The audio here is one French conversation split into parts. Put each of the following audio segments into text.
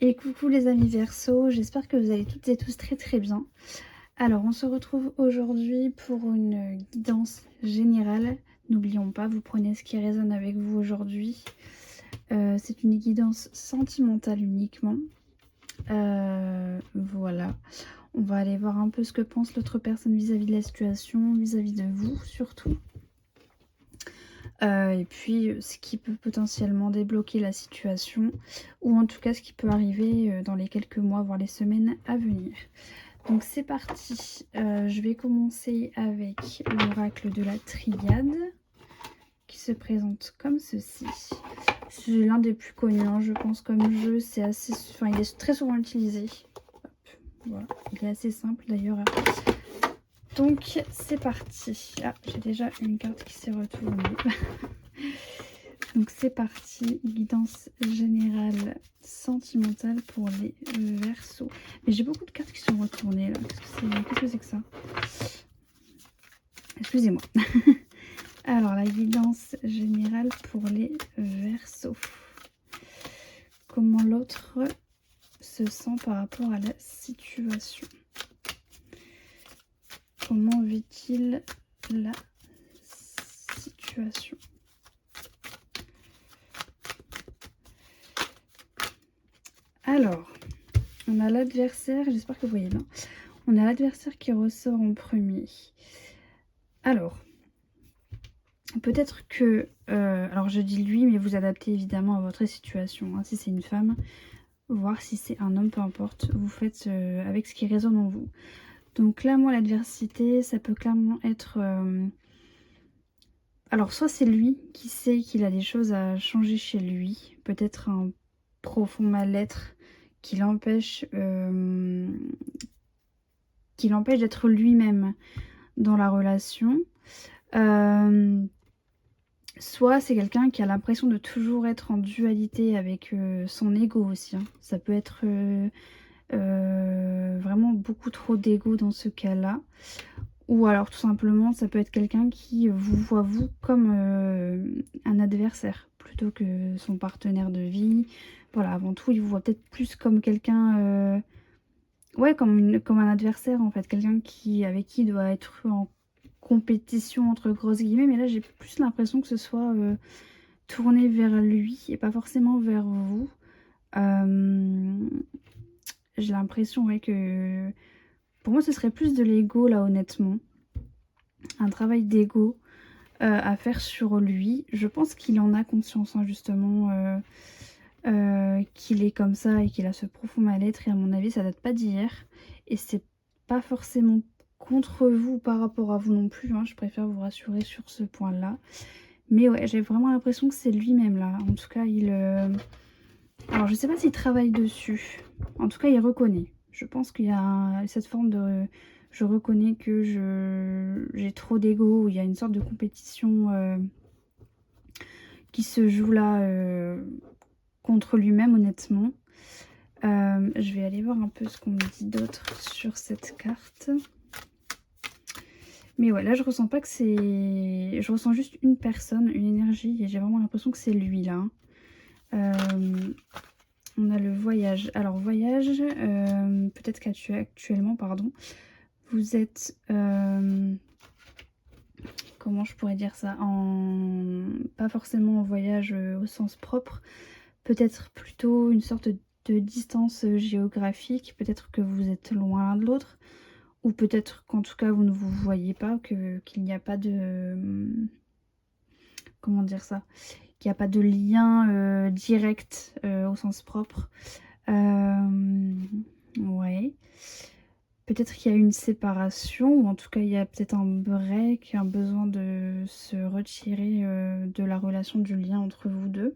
Et coucou les amis Verseau, j'espère que vous allez toutes et tous très très bien. Alors on se retrouve aujourd'hui pour une guidance générale. N'oublions pas, vous prenez ce qui résonne avec vous aujourd'hui. C'est une guidance sentimentale uniquement. Voilà, on va aller voir un peu ce que pense l'autre personne vis-à-vis de la situation, vis-à-vis de vous surtout. Et puis ce qui peut potentiellement débloquer la situation, ou en tout cas ce qui peut arriver dans les quelques mois, voire les semaines à venir. Donc c'est parti, je vais commencer avec l'oracle de la triade, qui se présente comme ceci. C'est l'un des plus connus, hein, je pense, comme jeu, c'est assez... Enfin, il est très souvent utilisé. Hop, voilà. Il est assez simple d'ailleurs. Donc c'est parti. Ah, j'ai déjà une carte qui s'est retournée. Donc c'est parti, guidance générale sentimentale pour les Verseaux. Mais j'ai beaucoup de cartes qui sont retournées là. Qu'est-ce que c'est que ça? Excusez-moi. Alors la guidance générale pour les Verseaux. Comment l'autre se sent par rapport à la situation? Comment vit-il la situation? Alors, on a l'adversaire, j'espère que vous voyez bien. On a l'adversaire qui ressort en premier. Alors, peut-être que... alors je dis lui, mais vous adaptez évidemment à votre situation. Hein, si c'est une femme, voir si c'est un homme, peu importe. Vous faites avec ce qui résonne en vous. Donc là, moi, l'adversité, ça peut clairement être... alors, soit c'est lui qui sait qu'il a des choses à changer chez lui. Peut-être un profond mal-être qui l'empêche d'être lui-même dans la relation. Soit c'est quelqu'un qui a l'impression de toujours être en dualité avec son ego aussi. Hein. Ça peut être vraiment beaucoup trop d'ego dans ce cas-là. Ou alors tout simplement ça peut être quelqu'un qui vous voit vous comme un adversaire plutôt que son partenaire de vie. Voilà, avant tout il vous voit peut-être plus comme quelqu'un... ouais, comme un adversaire en fait, quelqu'un avec qui il doit être en compétition entre grosses guillemets, mais là j'ai plus l'impression que ce soit tourné vers lui et pas forcément vers vous. J'ai l'impression ouais, que pour moi ce serait plus de l'ego là honnêtement, un travail d'ego à faire sur lui. Je pense qu'il en a conscience hein, justement qu'il est comme ça et qu'il a ce profond mal-être et à mon avis ça date pas d'hier et c'est pas forcément contre vous par rapport à vous non plus, hein, je préfère vous rassurer sur ce point là, mais ouais j'ai vraiment l'impression que c'est lui-même là, en tout cas il alors je sais pas s'il travaille dessus, en tout cas il reconnaît, je pense qu'il y a cette forme de je reconnais que j'ai trop d'ego, il y a une sorte de compétition qui se joue là contre lui-même honnêtement. Je vais aller voir un peu ce qu'on me dit d'autre sur cette carte. Mais ouais, là je ressens pas que c'est... Je ressens juste une personne, une énergie, et j'ai vraiment l'impression que c'est lui là. On a le voyage. Alors voyage, peut-être qu'actuellement, pardon, vous êtes... comment je pourrais dire ça, pas forcément en voyage au sens propre, peut-être plutôt une sorte de distance géographique, peut-être que vous êtes loin l'un de l'autre, ou peut-être qu'en tout cas vous ne vous voyez pas, qu'il n'y a pas de... comment dire ça, qu'il n'y a pas de lien direct au sens propre. Ouais. Peut-être qu'il y a une séparation, ou en tout cas il y a peut-être un break, un besoin de se retirer de la relation, du lien entre vous deux.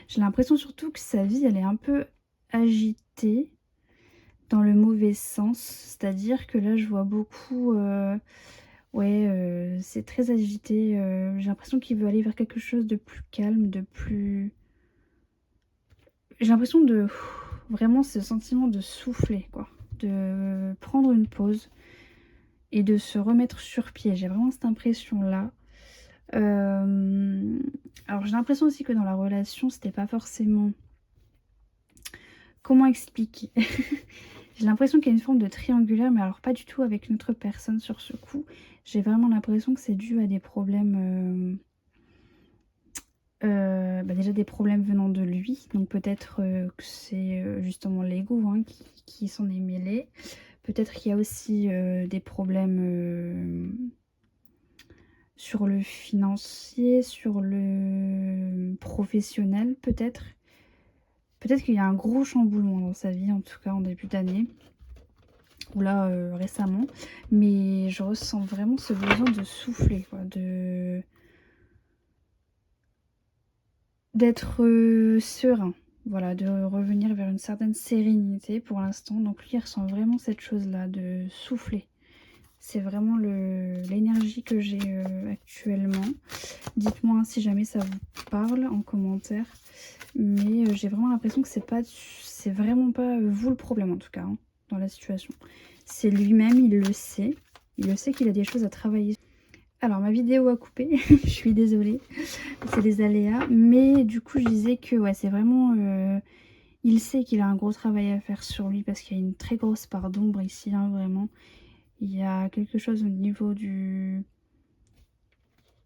J'ai l'impression surtout que sa vie, elle est un peu agitée, dans le mauvais sens. C'est-à-dire que là, je vois beaucoup... ouais, c'est très agité. J'ai l'impression qu'il veut aller vers quelque chose de plus calme, de plus... J'ai l'impression de... Vraiment ce sentiment de souffler, quoi. De prendre une pause et de se remettre sur pied. J'ai vraiment cette impression-là. Alors j'ai l'impression aussi que dans la relation, c'était pas forcément comment expliquer? J'ai l'impression qu'il y a une forme de triangulaire, mais alors pas du tout avec notre personne sur ce coup. J'ai vraiment l'impression que c'est dû à des problèmes, déjà des problèmes venant de lui. Donc peut-être, que c'est, justement l'ego, hein, qui s'en est mêlé. Peut-être qu'il y a aussi, des problèmes, sur le financier, sur le professionnel peut-être. Peut-être qu'il y a un gros chamboulement dans sa vie, en tout cas en début d'année, ou là, récemment. Mais je ressens vraiment ce besoin de souffler quoi, d'être, serein. Voilà, de revenir vers une certaine sérénité pour l'instant. Donc lui, il ressent vraiment cette chose-là, de souffler. C'est vraiment l'énergie que j'ai, actuellement. Dites-moi si jamais ça vous parle en commentaire. Mais j'ai vraiment l'impression que c'est vraiment pas vous le problème en tout cas, hein, dans la situation. C'est lui-même, il le sait. Il le sait qu'il a des choses à travailler. Alors ma vidéo a coupé, je suis désolée, c'est des aléas. Mais du coup je disais que ouais, c'est vraiment... il sait qu'il a un gros travail à faire sur lui parce qu'il y a une très grosse part d'ombre ici, hein, vraiment. Il y a quelque chose au niveau du...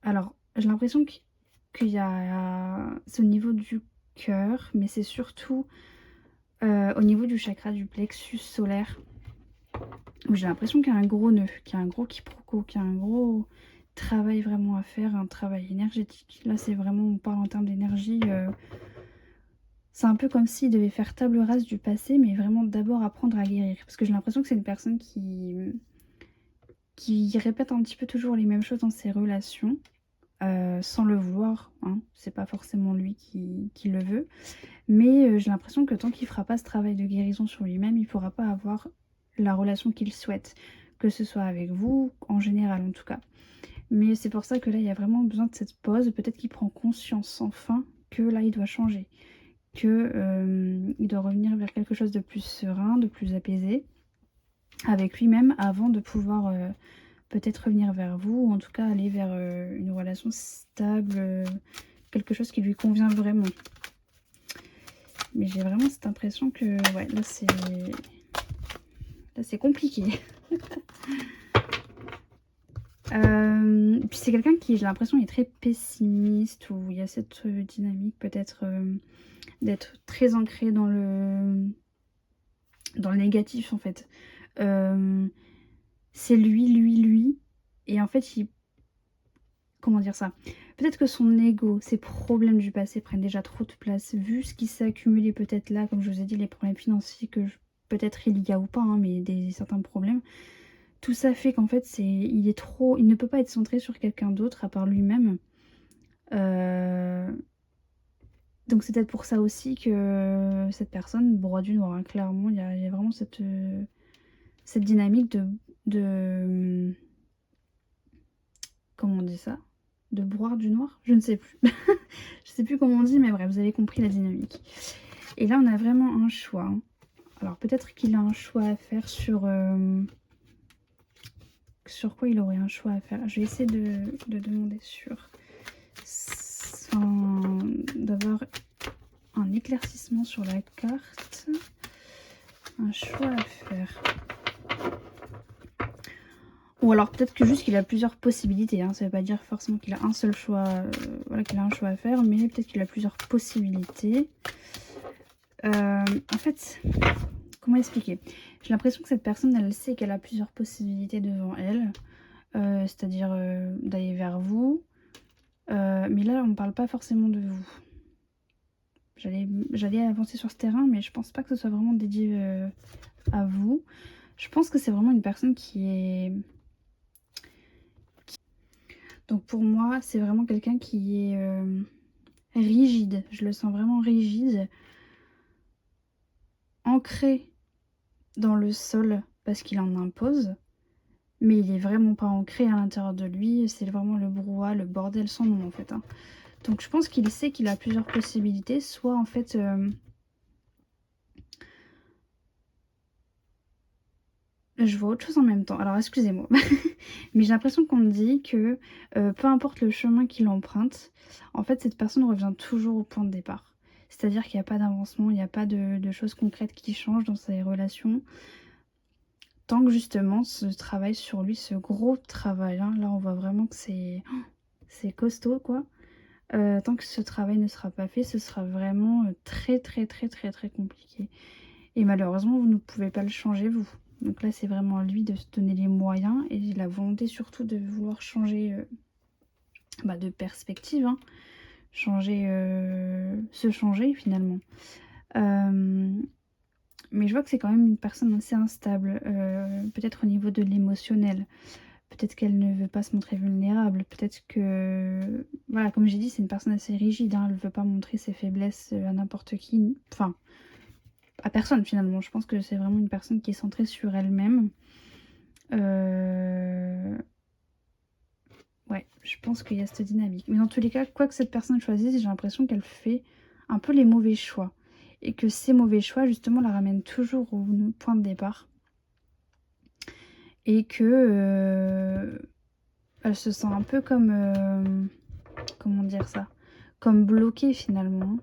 Alors j'ai l'impression qu'il y a... C'est au niveau du cœur, mais c'est surtout au niveau du chakra du plexus solaire. Où j'ai l'impression qu'il y a un gros nœud, qu'il y a un gros quiproquo, qu'il y a un gros travail vraiment à faire, un travail énergétique. Là c'est vraiment, on parle en termes d'énergie... c'est un peu comme s'il devait faire table rase du passé, mais vraiment d'abord apprendre à guérir. Parce que j'ai l'impression que c'est une personne qui répète un petit peu toujours les mêmes choses dans ses relations, sans le vouloir, hein. C'est pas forcément lui qui le veut. Mais j'ai l'impression que tant qu'il fera pas ce travail de guérison sur lui-même, il pourra pas avoir la relation qu'il souhaite. Que ce soit avec vous, en général en tout cas. Mais c'est pour ça que là, il y a vraiment besoin de cette pause. Peut-être qu'il prend conscience enfin que là, il doit changer. Que il doit revenir vers quelque chose de plus serein, de plus apaisé avec lui-même avant de pouvoir peut-être revenir vers vous, ou en tout cas aller vers une relation stable, quelque chose qui lui convient vraiment. Mais j'ai vraiment cette impression que ouais, là c'est compliqué. Puis c'est quelqu'un qui, j'ai l'impression, est très pessimiste, où il y a cette dynamique peut-être d'être très ancré dans le négatif en fait. C'est lui. Et en fait, comment dire ça? Peut-être que son ego, ses problèmes du passé prennent déjà trop de place. Vu ce qui s'est accumulé peut-être là, comme je vous ai dit, les problèmes financiers que peut-être il y a ou pas, hein, mais certains problèmes. Tout ça fait qu'en fait, il ne peut pas être centré sur quelqu'un d'autre à part lui-même. Donc c'est peut-être pour ça aussi que cette personne broie du noir, hein. Clairement, il y a vraiment cette dynamique de... Comment on dit ça? De broire du noir? Je ne sais plus. Je sais plus comment on dit, mais bref, vous avez compris la dynamique. Et là, on a vraiment un choix, hein. Alors peut-être qu'il a un choix à faire sur... sur quoi il aurait un choix à faire? Je vais essayer de demander sur... d'avoir un éclaircissement sur la carte. Un choix à faire. Ou alors peut-être que juste qu'il a plusieurs possibilités, hein. Ça veut pas dire forcément qu'il a un seul choix, voilà, qu'il a un choix à faire, mais peut-être qu'il a plusieurs possibilités. En fait, comment expliquer? J'ai l'impression que cette personne, elle sait qu'elle a plusieurs possibilités devant elle. C'est-à-dire d'aller vers vous. Mais là, on ne parle pas forcément de vous. J'allais avancer sur ce terrain, mais je pense pas que ce soit vraiment dédié à vous. Je pense que c'est vraiment une personne qui est... Donc pour moi, c'est vraiment quelqu'un qui est rigide. Je le sens vraiment rigide. Ancré dans le sol parce qu'il en impose. Mais il est vraiment pas ancré à l'intérieur de lui. C'est vraiment le brouhaha, le bordel sans nom en fait, hein. Donc je pense qu'il sait qu'il a plusieurs possibilités. Soit en fait... je vois autre chose en même temps. Alors excusez-moi. Mais j'ai l'impression qu'on me dit que peu importe le chemin qu'il emprunte, en fait cette personne revient toujours au point de départ. C'est-à-dire qu'il n'y a pas d'avancement, il n'y a pas de choses concrètes qui changent dans ses relations. Tant que justement ce travail sur lui, ce gros travail, hein, là on voit vraiment que c'est costaud quoi. Tant que ce travail ne sera pas fait, ce sera vraiment, très, très, très, très, très compliqué et malheureusement, vous ne pouvez pas le changer vous. Donc là, c'est vraiment à lui de se donner les moyens et la volonté surtout de vouloir changer, de perspective, hein. Changer, se changer finalement. Mais je vois que c'est quand même une personne assez instable, peut-être au niveau de l'émotionnel. Peut-être qu'elle ne veut pas se montrer vulnérable, peut-être que voilà, comme j'ai dit, c'est une personne assez rigide, hein, elle ne veut pas montrer ses faiblesses, à n'importe qui, enfin, à personne finalement. Je pense que c'est vraiment une personne qui est centrée sur elle-même. Heu, ouais, je pense qu'il y a cette dynamique. Mais dans tous les cas, quoi que cette personne choisisse, j'ai l'impression qu'elle fait un peu les mauvais choix et que ces mauvais choix justement la ramènent toujours au point de départ et que, elle se sent un peu comme, comment dire ça? Comme bloquée finalement.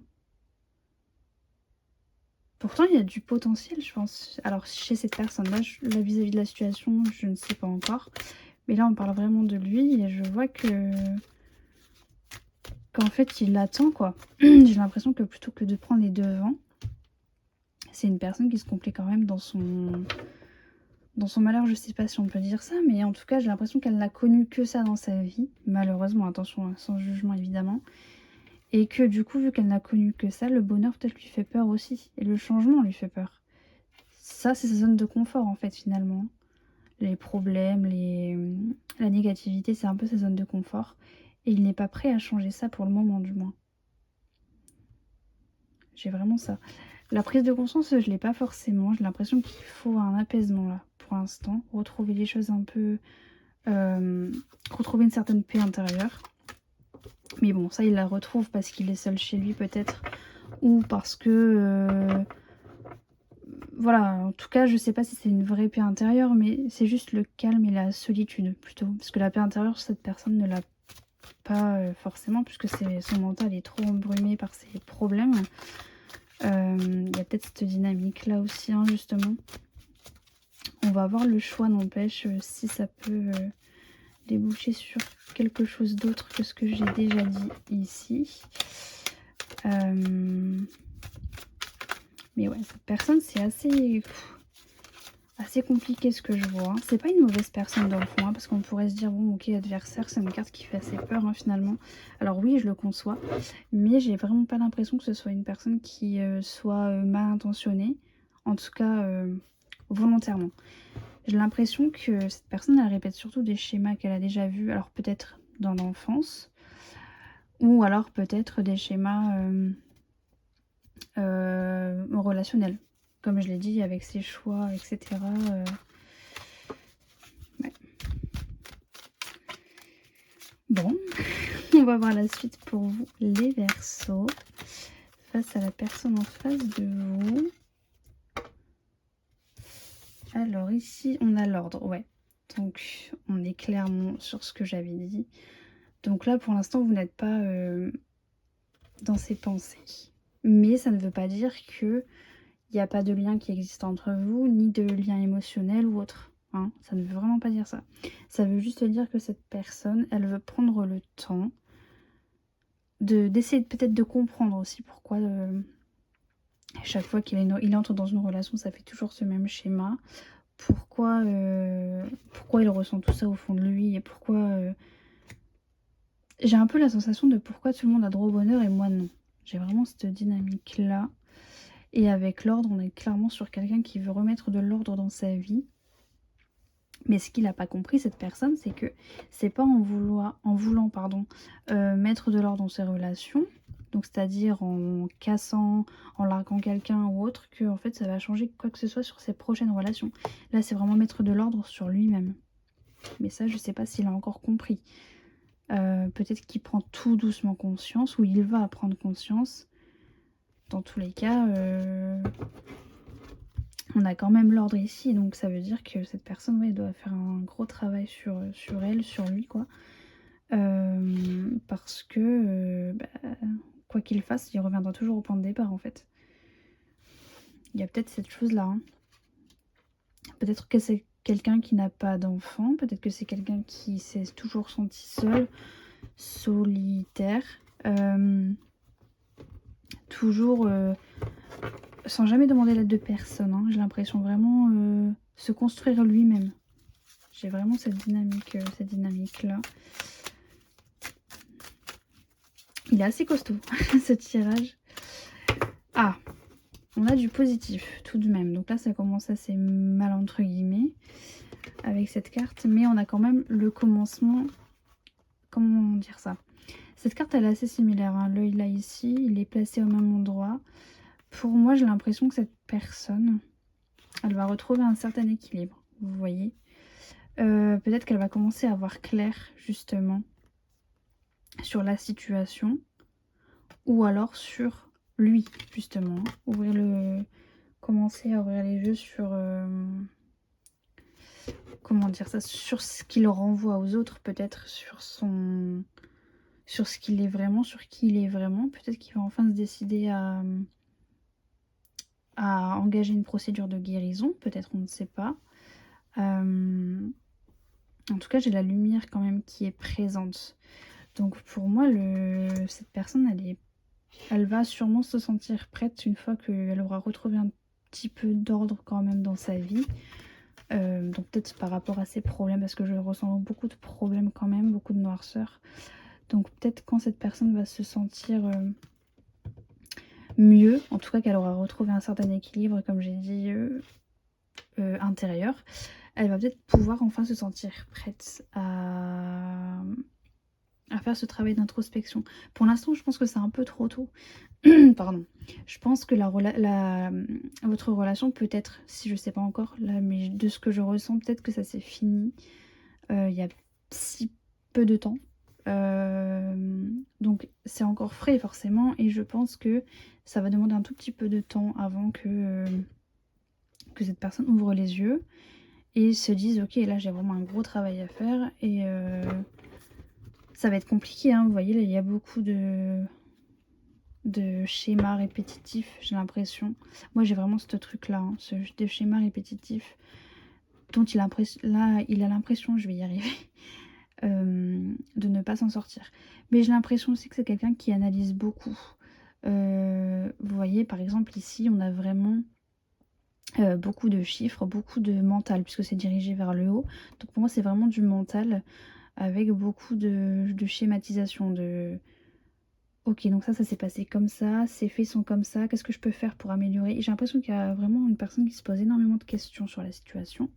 Pourtant, il y a du potentiel, je pense. Alors, chez cette personne-là, là, vis-à-vis de la situation, je ne sais pas encore. Mais là, on parle vraiment de lui et je vois qu'en fait, il attend, quoi. J'ai l'impression que plutôt que de prendre les devants, c'est une personne qui se complaît quand même dans son malheur. Je sais pas si on peut dire ça, mais en tout cas, j'ai l'impression qu'elle n'a connu que ça dans sa vie. Malheureusement, attention, hein, sans jugement évidemment. Et que du coup, vu qu'elle n'a connu que ça, le bonheur peut-être lui fait peur aussi. Et le changement lui fait peur. Ça, c'est sa zone de confort en fait finalement. Les problèmes, la négativité, c'est un peu sa zone de confort. Et il n'est pas prêt à changer ça pour le moment du moins. J'ai vraiment ça. La prise de conscience, je l'ai pas forcément. J'ai l'impression qu'il faut un apaisement là, pour l'instant. Retrouver les choses un peu... retrouver une certaine paix intérieure. Mais bon, ça, il la retrouve parce qu'il est seul chez lui peut-être. Ou parce que... voilà, en tout cas, je sais pas si c'est une vraie paix intérieure, mais c'est juste le calme et la solitude plutôt. Parce que la paix intérieure, cette personne ne l'a pas forcément, puisque son mental est trop embrumé par ses problèmes. Il y a peut-être cette dynamique-là aussi, hein, justement. On va avoir le choix, n'empêche, si ça peut déboucher sur quelque chose d'autre que ce que j'ai déjà dit ici. Mais ouais, cette personne, c'est assez compliqué ce que je vois. Hein. C'est pas une mauvaise personne dans le fond, hein, parce qu'on pourrait se dire, bon, ok, adversaire, c'est une carte qui fait assez peur, hein, finalement. Alors oui, je le conçois, mais j'ai vraiment pas l'impression que ce soit une personne qui soit mal intentionnée, en tout cas volontairement. J'ai l'impression que cette personne, elle répète surtout des schémas qu'elle a déjà vus, alors peut-être dans l'enfance, ou alors peut-être des schémas relationnels. Comme je l'ai dit, avec ses choix, etc. Ouais. Bon, on va voir la suite pour vous, les Verseaux. Face à la personne en face de vous. Alors ici, on a l'ordre, ouais. Donc, on est clairement sur ce que j'avais dit. Donc là, pour l'instant, vous n'êtes pas dans ses pensées. Mais ça ne veut pas dire que il n'y a pas de lien qui existe entre vous, ni de lien émotionnel ou autre. Hein. Ça ne veut vraiment pas dire ça. Ça veut juste dire que cette personne, elle veut prendre le temps d'essayer peut-être de comprendre aussi pourquoi chaque fois il entre dans une relation, ça fait toujours ce même schéma. Pourquoi il ressent tout ça au fond de lui et pourquoi... J'ai un peu la sensation de pourquoi tout le monde a droit au bonheur et moi non. J'ai vraiment cette dynamique-là. Et avec l'ordre, on est clairement sur quelqu'un qui veut remettre de l'ordre dans sa vie. Mais ce qu'il n'a pas compris, cette personne, c'est que c'est pas en voulant mettre de l'ordre dans ses relations, donc c'est-à-dire en cassant, en larguant quelqu'un ou autre, que en fait ça va changer quoi que ce soit sur ses prochaines relations. Là, c'est vraiment mettre de l'ordre sur lui-même. Mais ça, je sais pas s'il a encore compris. Peut-être qu'il prend tout doucement conscience, ou il va prendre conscience. Dans tous les cas, on a quand même l'ordre ici, donc ça veut dire que cette personne, ouais, doit faire un gros travail sur elle, sur lui, quoi. Parce que, quoi qu'il fasse, il reviendra toujours au point de départ en fait. Il y a peut-être cette chose-là, hein. Peut-être que c'est quelqu'un qui n'a pas d'enfant, peut-être que c'est quelqu'un qui s'est toujours senti seul, solitaire, toujours sans jamais demander l'aide de personne, hein. J'ai l'impression vraiment se construire lui-même. J'ai vraiment cette dynamique-là. Il est assez costaud, ce tirage. Ah, on a du positif tout de même. Donc là, ça commence assez mal entre guillemets avec cette carte. Mais on a quand même le commencement. Comment dire ça? Cette carte, elle est assez similaire, hein. L'œil là, ici, il est placé au même endroit. Pour moi, j'ai l'impression que cette personne, elle va retrouver un certain équilibre. Vous voyez? Peut-être qu'elle va commencer à voir clair, justement, sur la situation. Ou alors sur lui, justement. Commencer à ouvrir les yeux sur... comment dire ça? Sur ce qu'il renvoie aux autres, peut-être sur ce qu'il est vraiment, sur qui il est vraiment. Peut-être qu'il va enfin se décider à engager une procédure de guérison. Peut-être, on ne sait pas. En tout cas, j'ai la lumière quand même qui est présente. Donc pour moi, cette personne, elle va sûrement se sentir prête une fois qu'elle aura retrouvé un petit peu d'ordre quand même dans sa vie. Donc peut-être par rapport à ses problèmes, parce que je ressens beaucoup de problèmes quand même, beaucoup de noirceur. Donc peut-être quand cette personne va se sentir mieux, en tout cas qu'elle aura retrouvé un certain équilibre, comme j'ai dit, intérieur, elle va peut-être pouvoir enfin se sentir prête à faire ce travail d'introspection. Pour l'instant, je pense que c'est un peu trop tôt. Pardon. Je pense que votre relation peut être, si je sais pas encore, là, mais de ce que je ressens, peut-être que ça s'est fini il y a si peu de temps. Donc c'est encore frais forcément, et je pense que ça va demander un tout petit peu de temps avant que cette personne ouvre les yeux et se dise ok, là j'ai vraiment un gros travail à faire, et ça va être compliqué, hein. Vous voyez là, il y a beaucoup de schémas répétitifs, j'ai l'impression. Moi j'ai vraiment ce truc là, hein, des schémas répétitifs dont il a l'impression, je vais y arriver, de ne pas s'en sortir. Mais j'ai l'impression aussi que c'est quelqu'un qui analyse beaucoup. Vous voyez par exemple ici on a vraiment beaucoup de chiffres, beaucoup de mental, puisque c'est dirigé vers le haut. Donc pour moi c'est vraiment du mental avec beaucoup de schématisation, de ok, donc ça s'est passé comme ça, ces faits sont comme ça, qu'est-ce que je peux faire pour améliorer? J'ai l'impression qu'il y a vraiment une personne qui se pose énormément de questions sur la situation.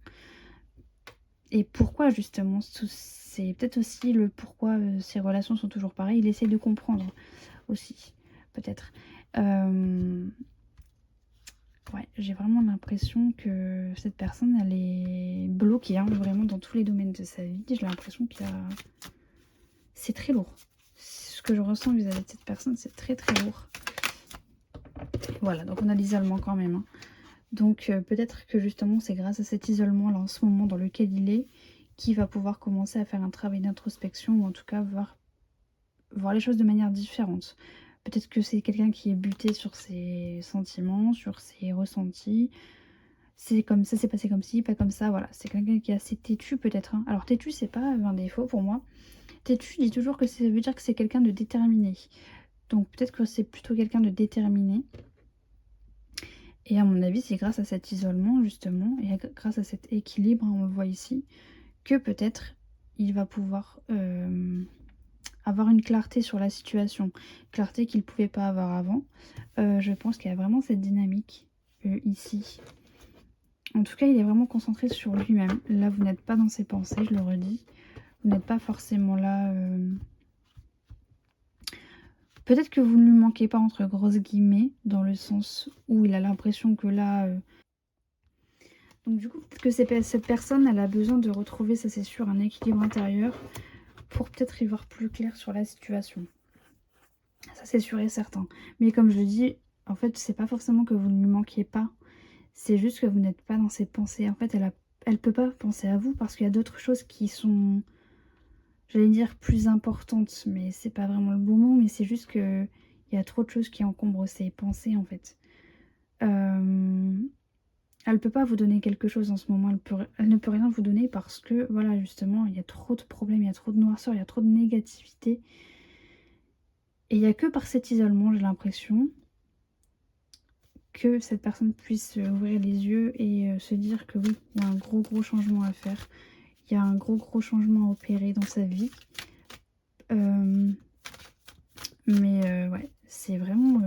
Et pourquoi justement? C'est peut-être aussi le pourquoi ces relations sont toujours pareilles. Il essaie de comprendre aussi, peut-être. Ouais, j'ai vraiment l'impression que cette personne, elle est bloquée, hein, vraiment dans tous les domaines de sa vie. J'ai l'impression qu'il y a... C'est très lourd. Ce que je ressens vis-à-vis de cette personne, c'est très très lourd. Voilà, donc on a l'isolement quand même, hein. Donc peut-être que justement c'est grâce à cet isolement là en ce moment dans lequel il est qu'il va pouvoir commencer à faire un travail d'introspection, ou en tout cas voir les choses de manière différente. Peut-être que c'est quelqu'un qui est buté sur ses sentiments, sur ses ressentis. C'est comme ça, c'est passé comme ci, pas comme ça, voilà. C'est quelqu'un qui est assez têtu peut-être, hein. Alors têtu c'est pas un défaut pour moi. Têtu, je dis toujours que ça veut dire que c'est quelqu'un de déterminé. Donc peut-être que c'est plutôt quelqu'un de déterminé. Et à mon avis, c'est grâce à cet isolement, justement, et grâce à cet équilibre, hein, on le voit ici, que peut-être il va pouvoir avoir une clarté sur la situation. Clarté qu'il ne pouvait pas avoir avant. Je pense qu'il y a vraiment cette dynamique ici. En tout cas, il est vraiment concentré sur lui-même. Là, vous n'êtes pas dans ses pensées, je le redis. Vous n'êtes pas forcément là... Peut-être que vous ne lui manquez pas entre grosses guillemets, dans le sens où il a l'impression que là... Donc du coup, peut-être que cette personne, elle a besoin de retrouver, ça c'est sûr, un équilibre intérieur pour peut-être y voir plus clair sur la situation. Ça c'est sûr et certain. Mais comme je dis, en fait, c'est pas forcément que vous ne lui manquiez pas. C'est juste que vous n'êtes pas dans ses pensées. En fait, elle peut pas penser à vous parce qu'il y a d'autres choses qui sont... J'allais dire plus importante, mais c'est pas vraiment le bon mot, mais c'est juste que Il y a trop de choses qui encombrent ses pensées en fait. Elle peut pas vous donner quelque chose en ce moment, elle ne peut rien vous donner parce que voilà justement il y a trop de problèmes, il y a trop de noirceur, il y a trop de négativité. Et il n'y a que par cet isolement, j'ai l'impression, que cette personne puisse ouvrir les yeux et se dire que oui, il y a un gros changement à faire. Il y a un gros changement à opérer dans sa vie. Mais ouais, c'est vraiment...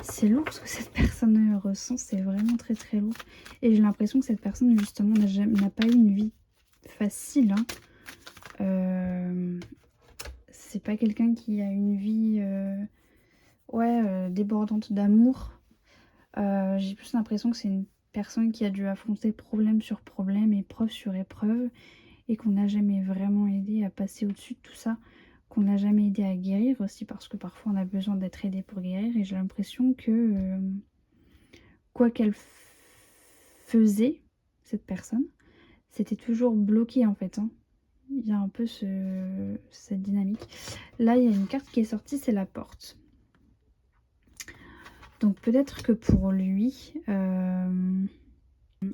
c'est lourd ce que cette personne ressent, c'est vraiment très lourd. Et j'ai l'impression que cette personne, justement, n'a pas eu une vie facile. Hein. C'est pas quelqu'un qui a une vie débordante d'amour. J'ai plus l'impression que c'est une personne qui a dû affronter problème sur problème, épreuve sur épreuve, et qu'on n'a jamais vraiment aidé à passer au-dessus de tout ça, qu'on n'a jamais aidé à guérir aussi, parce que parfois on a besoin d'être aidé pour guérir, et j'ai l'impression que quoi qu'elle faisait, cette personne, c'était toujours bloqué en fait. Hein. Il y a un peu cette dynamique. Là, il y a une carte qui est sortie, c'est la porte. Donc peut-être que pour lui,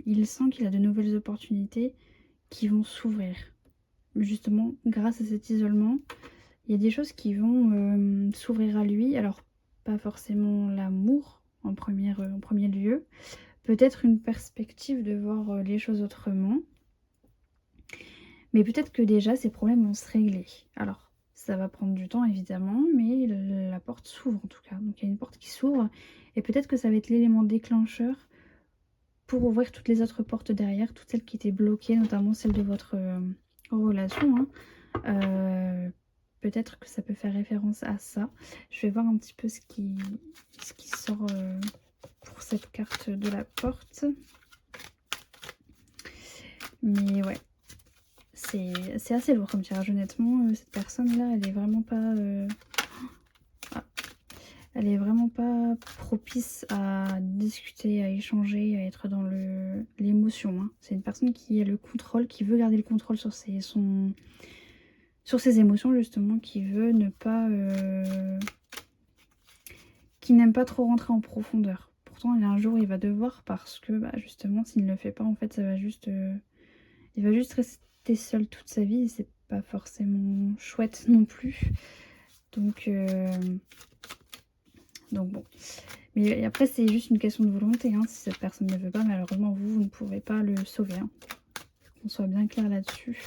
il sent qu'il a de nouvelles opportunités qui vont s'ouvrir. Justement, grâce à cet isolement, il y a des choses qui vont s'ouvrir à lui. Alors, pas forcément l'amour en premier lieu. Peut-être une perspective de voir les choses autrement. Mais peut-être que déjà, ces problèmes vont se régler. Alors, ça va prendre du temps, évidemment, mais la porte s'ouvre en tout cas. Donc, il y a une porte qui s'ouvre. Et peut-être que ça va être l'élément déclencheur pour ouvrir toutes les autres portes derrière, toutes celles qui étaient bloquées, notamment celle de votre relation. Hein. Peut-être que ça peut faire référence à ça. Je vais voir un petit peu ce qui sort pour cette carte de la porte. Mais ouais, c'est assez lourd comme tirage, honnêtement. Cette personne-là, elle est vraiment pas... Elle est vraiment pas propice à discuter, à échanger, à être dans l'émotion. Hein. C'est une personne qui a le contrôle, qui veut garder le contrôle sur ses émotions justement, qui veut ne pas... qui n'aime pas trop rentrer en profondeur. Pourtant, il y a un jour, il va devoir parce que justement, s'il ne le fait pas, en fait, ça va juste... il va juste rester seul toute sa vie et c'est pas forcément chouette non plus. Donc bon. Mais après, c'est juste une question de volonté. Hein. Si cette personne ne veut pas, malheureusement, vous ne pourrez pas le sauver. Hein. Qu'on soit bien clair là-dessus.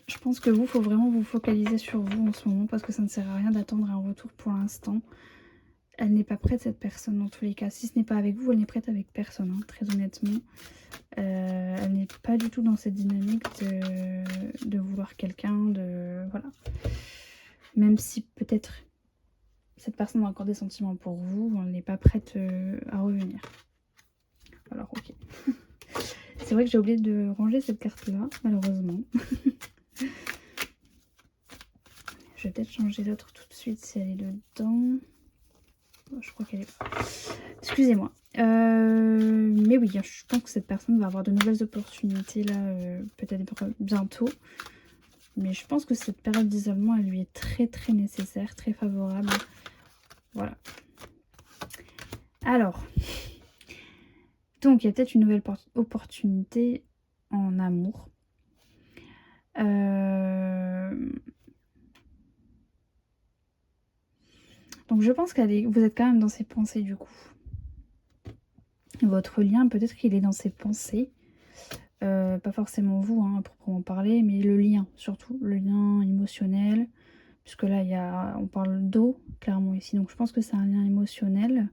Je pense que vous, il faut vraiment vous focaliser sur vous en ce moment parce que ça ne sert à rien d'attendre un retour pour l'instant. Elle n'est pas prête, cette personne, dans tous les cas. Si ce n'est pas avec vous, elle n'est prête avec personne, hein, très honnêtement. Elle n'est pas du tout dans cette dynamique de vouloir quelqu'un, voilà. Même si peut-être cette personne a encore des sentiments pour vous, elle n'est pas prête à revenir. Alors, ok. C'est vrai que j'ai oublié de ranger cette carte-là, malheureusement. Je vais peut-être changer l'autre tout de suite si elle est dedans. Je crois qu'elle est... Excusez-moi. Mais oui, je pense que cette personne va avoir de nouvelles opportunités là, peut-être bientôt. Mais je pense que cette période d'isolement, elle lui est très nécessaire, très favorable. Voilà. Alors, donc il y a peut-être une nouvelle opportunité en amour. Donc je pense que vous êtes quand même dans ses pensées du coup. Votre lien, peut-être qu'il est dans ses pensées. Pas forcément vous, hein, à proprement parler, mais le lien, surtout. Le lien émotionnel. Puisque là, on parle d'eau, clairement ici. Donc je pense que c'est un lien émotionnel.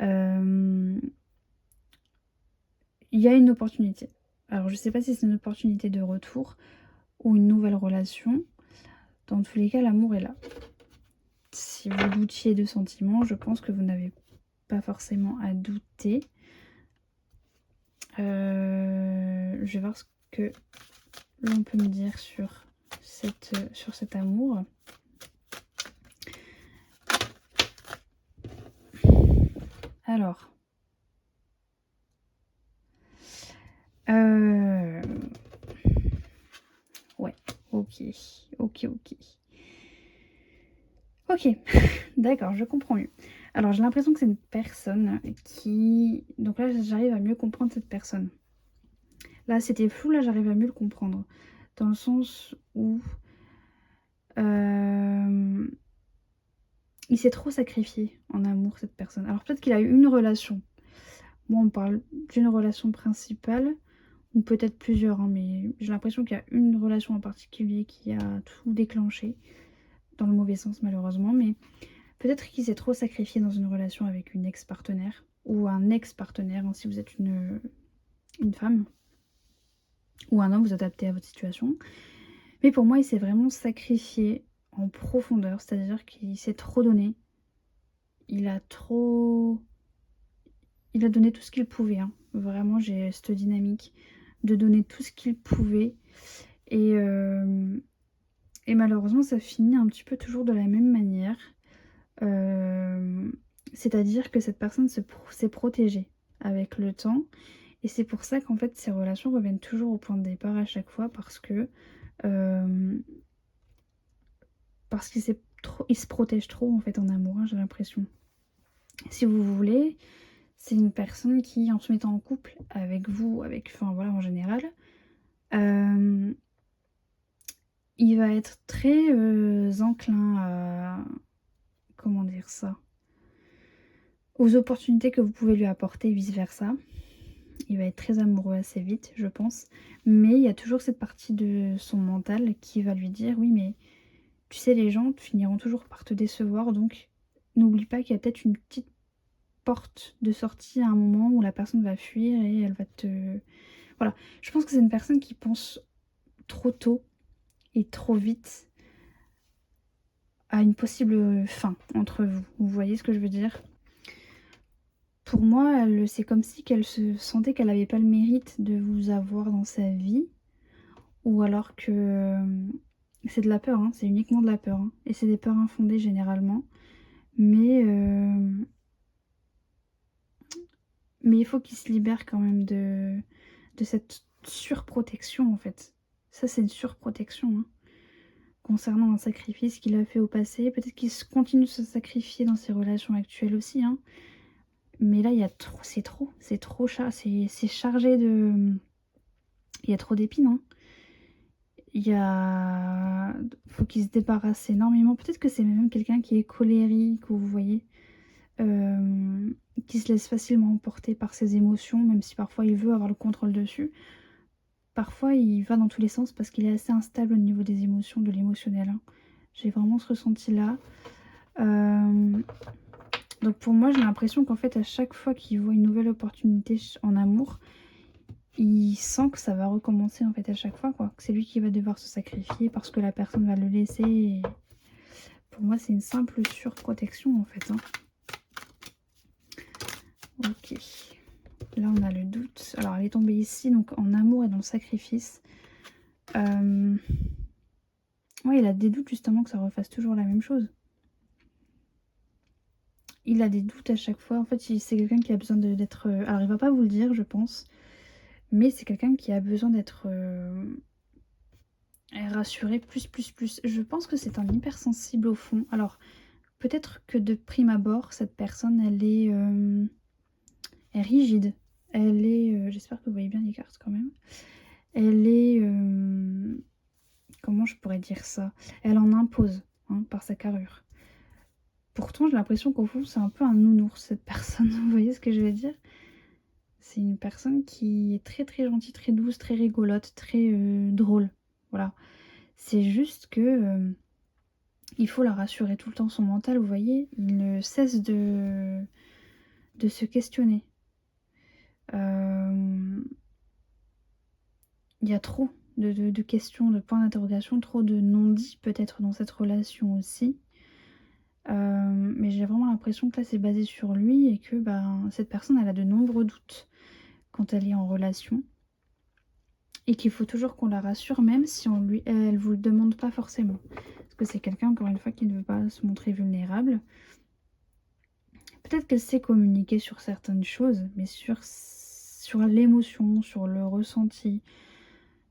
Il y a une opportunité. Alors je sais pas si c'est une opportunité de retour ou une nouvelle relation. Dans tous les cas, l'amour est là. Si vous doutiez de sentiments, je pense que vous n'avez pas forcément à douter. Je vais voir ce que l'on peut me dire sur cet amour. Alors. Ouais, ok. Ok, d'accord, je comprends mieux. Alors j'ai l'impression que c'est une personne qui... Donc là j'arrive à mieux comprendre cette personne. Là c'était flou, là j'arrive à mieux le comprendre. Dans le sens où... euh, il s'est trop sacrifié en amour, cette personne. Alors peut-être qu'il a eu une relation. Moi on parle d'une relation principale, ou peut-être plusieurs, hein, mais j'ai l'impression qu'il y a une relation en particulier qui a tout déclenché, dans le mauvais sens malheureusement, mais peut-être qu'il s'est trop sacrifié dans une relation avec une ex-partenaire, ou un ex-partenaire, hein, si vous êtes une femme, ou un homme, vous adaptez à votre situation. Mais pour moi, il s'est vraiment sacrifié en profondeur, c'est-à-dire qu'il s'est trop donné, il a trop... Il a donné tout ce qu'il pouvait, hein. Vraiment, j'ai cette dynamique de donner tout ce qu'il pouvait, et... Et malheureusement, ça finit un petit peu toujours de la même manière. Euh, C'est-à-dire que cette personne s'est protégée avec le temps. Et c'est pour ça qu'en fait, ces relations reviennent toujours au point de départ à chaque fois euh, parce il se protège trop en fait en amour, hein, j'ai l'impression. Si vous voulez, c'est une personne qui, en se mettant en couple avec vous, enfin voilà, en général, euh, il va être très enclin à, comment dire ça, aux opportunités que vous pouvez lui apporter, vice-versa. Il va être très amoureux assez vite, je pense. Mais il y a toujours cette partie de son mental qui va lui dire, oui, mais tu sais, les gens finiront toujours par te décevoir, donc n'oublie pas qu'il y a peut-être une petite porte de sortie à un moment où la personne va fuir et elle va te... Voilà. Je pense que c'est une personne qui pense trop tôt et trop vite à une possible fin entre vous. Vous voyez ce que je veux dire? Pour moi, c'est comme si qu'elle se sentait qu'elle n'avait pas le mérite de vous avoir dans sa vie, ou alors que c'est de la peur, hein, c'est uniquement de la peur, hein, et c'est des peurs infondées généralement. Mais, euh, mais il faut qu'il se libère quand même de cette surprotection en fait. Ça, c'est une surprotection, hein, concernant un sacrifice qu'il a fait au passé. Peut-être qu'il continue de se sacrifier dans ses relations actuelles aussi, hein. Mais là, il y a trop, c'est trop c'est chargé de... Il y a trop d'épines, hein. Il y a... Faut qu'il se débarrasse énormément. Peut-être que c'est même quelqu'un qui est colérique, ou vous voyez, euh, qui se laisse facilement emporter par ses émotions, même si parfois il veut avoir le contrôle dessus. Parfois, il va dans tous les sens parce qu'il est assez instable au niveau des émotions, de l'émotionnel, hein. J'ai vraiment ce ressenti-là. Euh, Donc pour moi, j'ai l'impression qu'en fait, à chaque fois qu'il voit une nouvelle opportunité en amour, il sent que ça va recommencer en fait à chaque fois, quoi. Que c'est lui qui va devoir se sacrifier parce que la personne va le laisser. Et pour moi, c'est une simple surprotection en fait, hein. Ok. Là, on a le doute. Alors, elle est tombée ici, donc en amour et dans le sacrifice. Ouais, il a des doutes justement que ça refasse toujours la même chose. Il a des doutes à chaque fois. En fait, c'est quelqu'un qui a besoin d'être... Alors, il va pas vous le dire, je pense. Mais c'est quelqu'un qui a besoin d'être rassuré plus. Je pense que c'est un hypersensible au fond. Alors, peut-être que de prime abord, cette personne, est rigide. Elle est... J'espère que vous voyez bien les cartes quand même. Elle est... comment je pourrais dire ça? Elle en impose, hein, par sa carrure. Pourtant, j'ai l'impression qu'au fond, c'est un peu un nounours, cette personne. Vous voyez ce que je veux dire? C'est une personne qui est très gentille, très douce, très rigolote, très drôle. Voilà. C'est juste que il faut la rassurer tout le temps, son mental, vous voyez, il ne cesse de se questionner. Euh, Il y a trop de questions, de points d'interrogation, trop de non-dits peut-être dans cette relation aussi. Mais j'ai vraiment l'impression que là c'est basé sur lui et que cette personne elle a de nombreux doutes quand elle est en relation. Et qu'il faut toujours qu'on la rassure même si elle vous le demande pas forcément. Parce que c'est quelqu'un encore une fois qui ne veut pas se montrer vulnérable. Peut-être qu'elle sait communiquer sur certaines choses, mais sur l'émotion, sur le ressenti,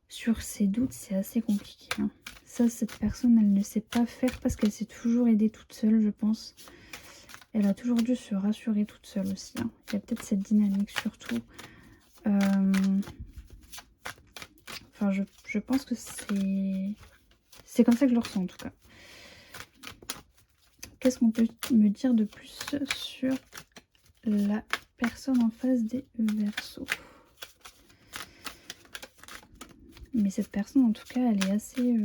Sur ses doutes, c'est assez compliqué, hein. Ça, cette personne, elle ne sait pas faire parce qu'elle s'est toujours aidée toute seule, je pense. Elle a toujours dû se rassurer toute seule aussi, hein. Il y a peut-être cette dynamique surtout. Enfin, je pense que c'est comme ça que je le ressens en tout cas. Qu'est-ce qu'on peut me dire de plus sur la personne en face des Verseaux? Mais cette personne, en tout cas, elle est assez...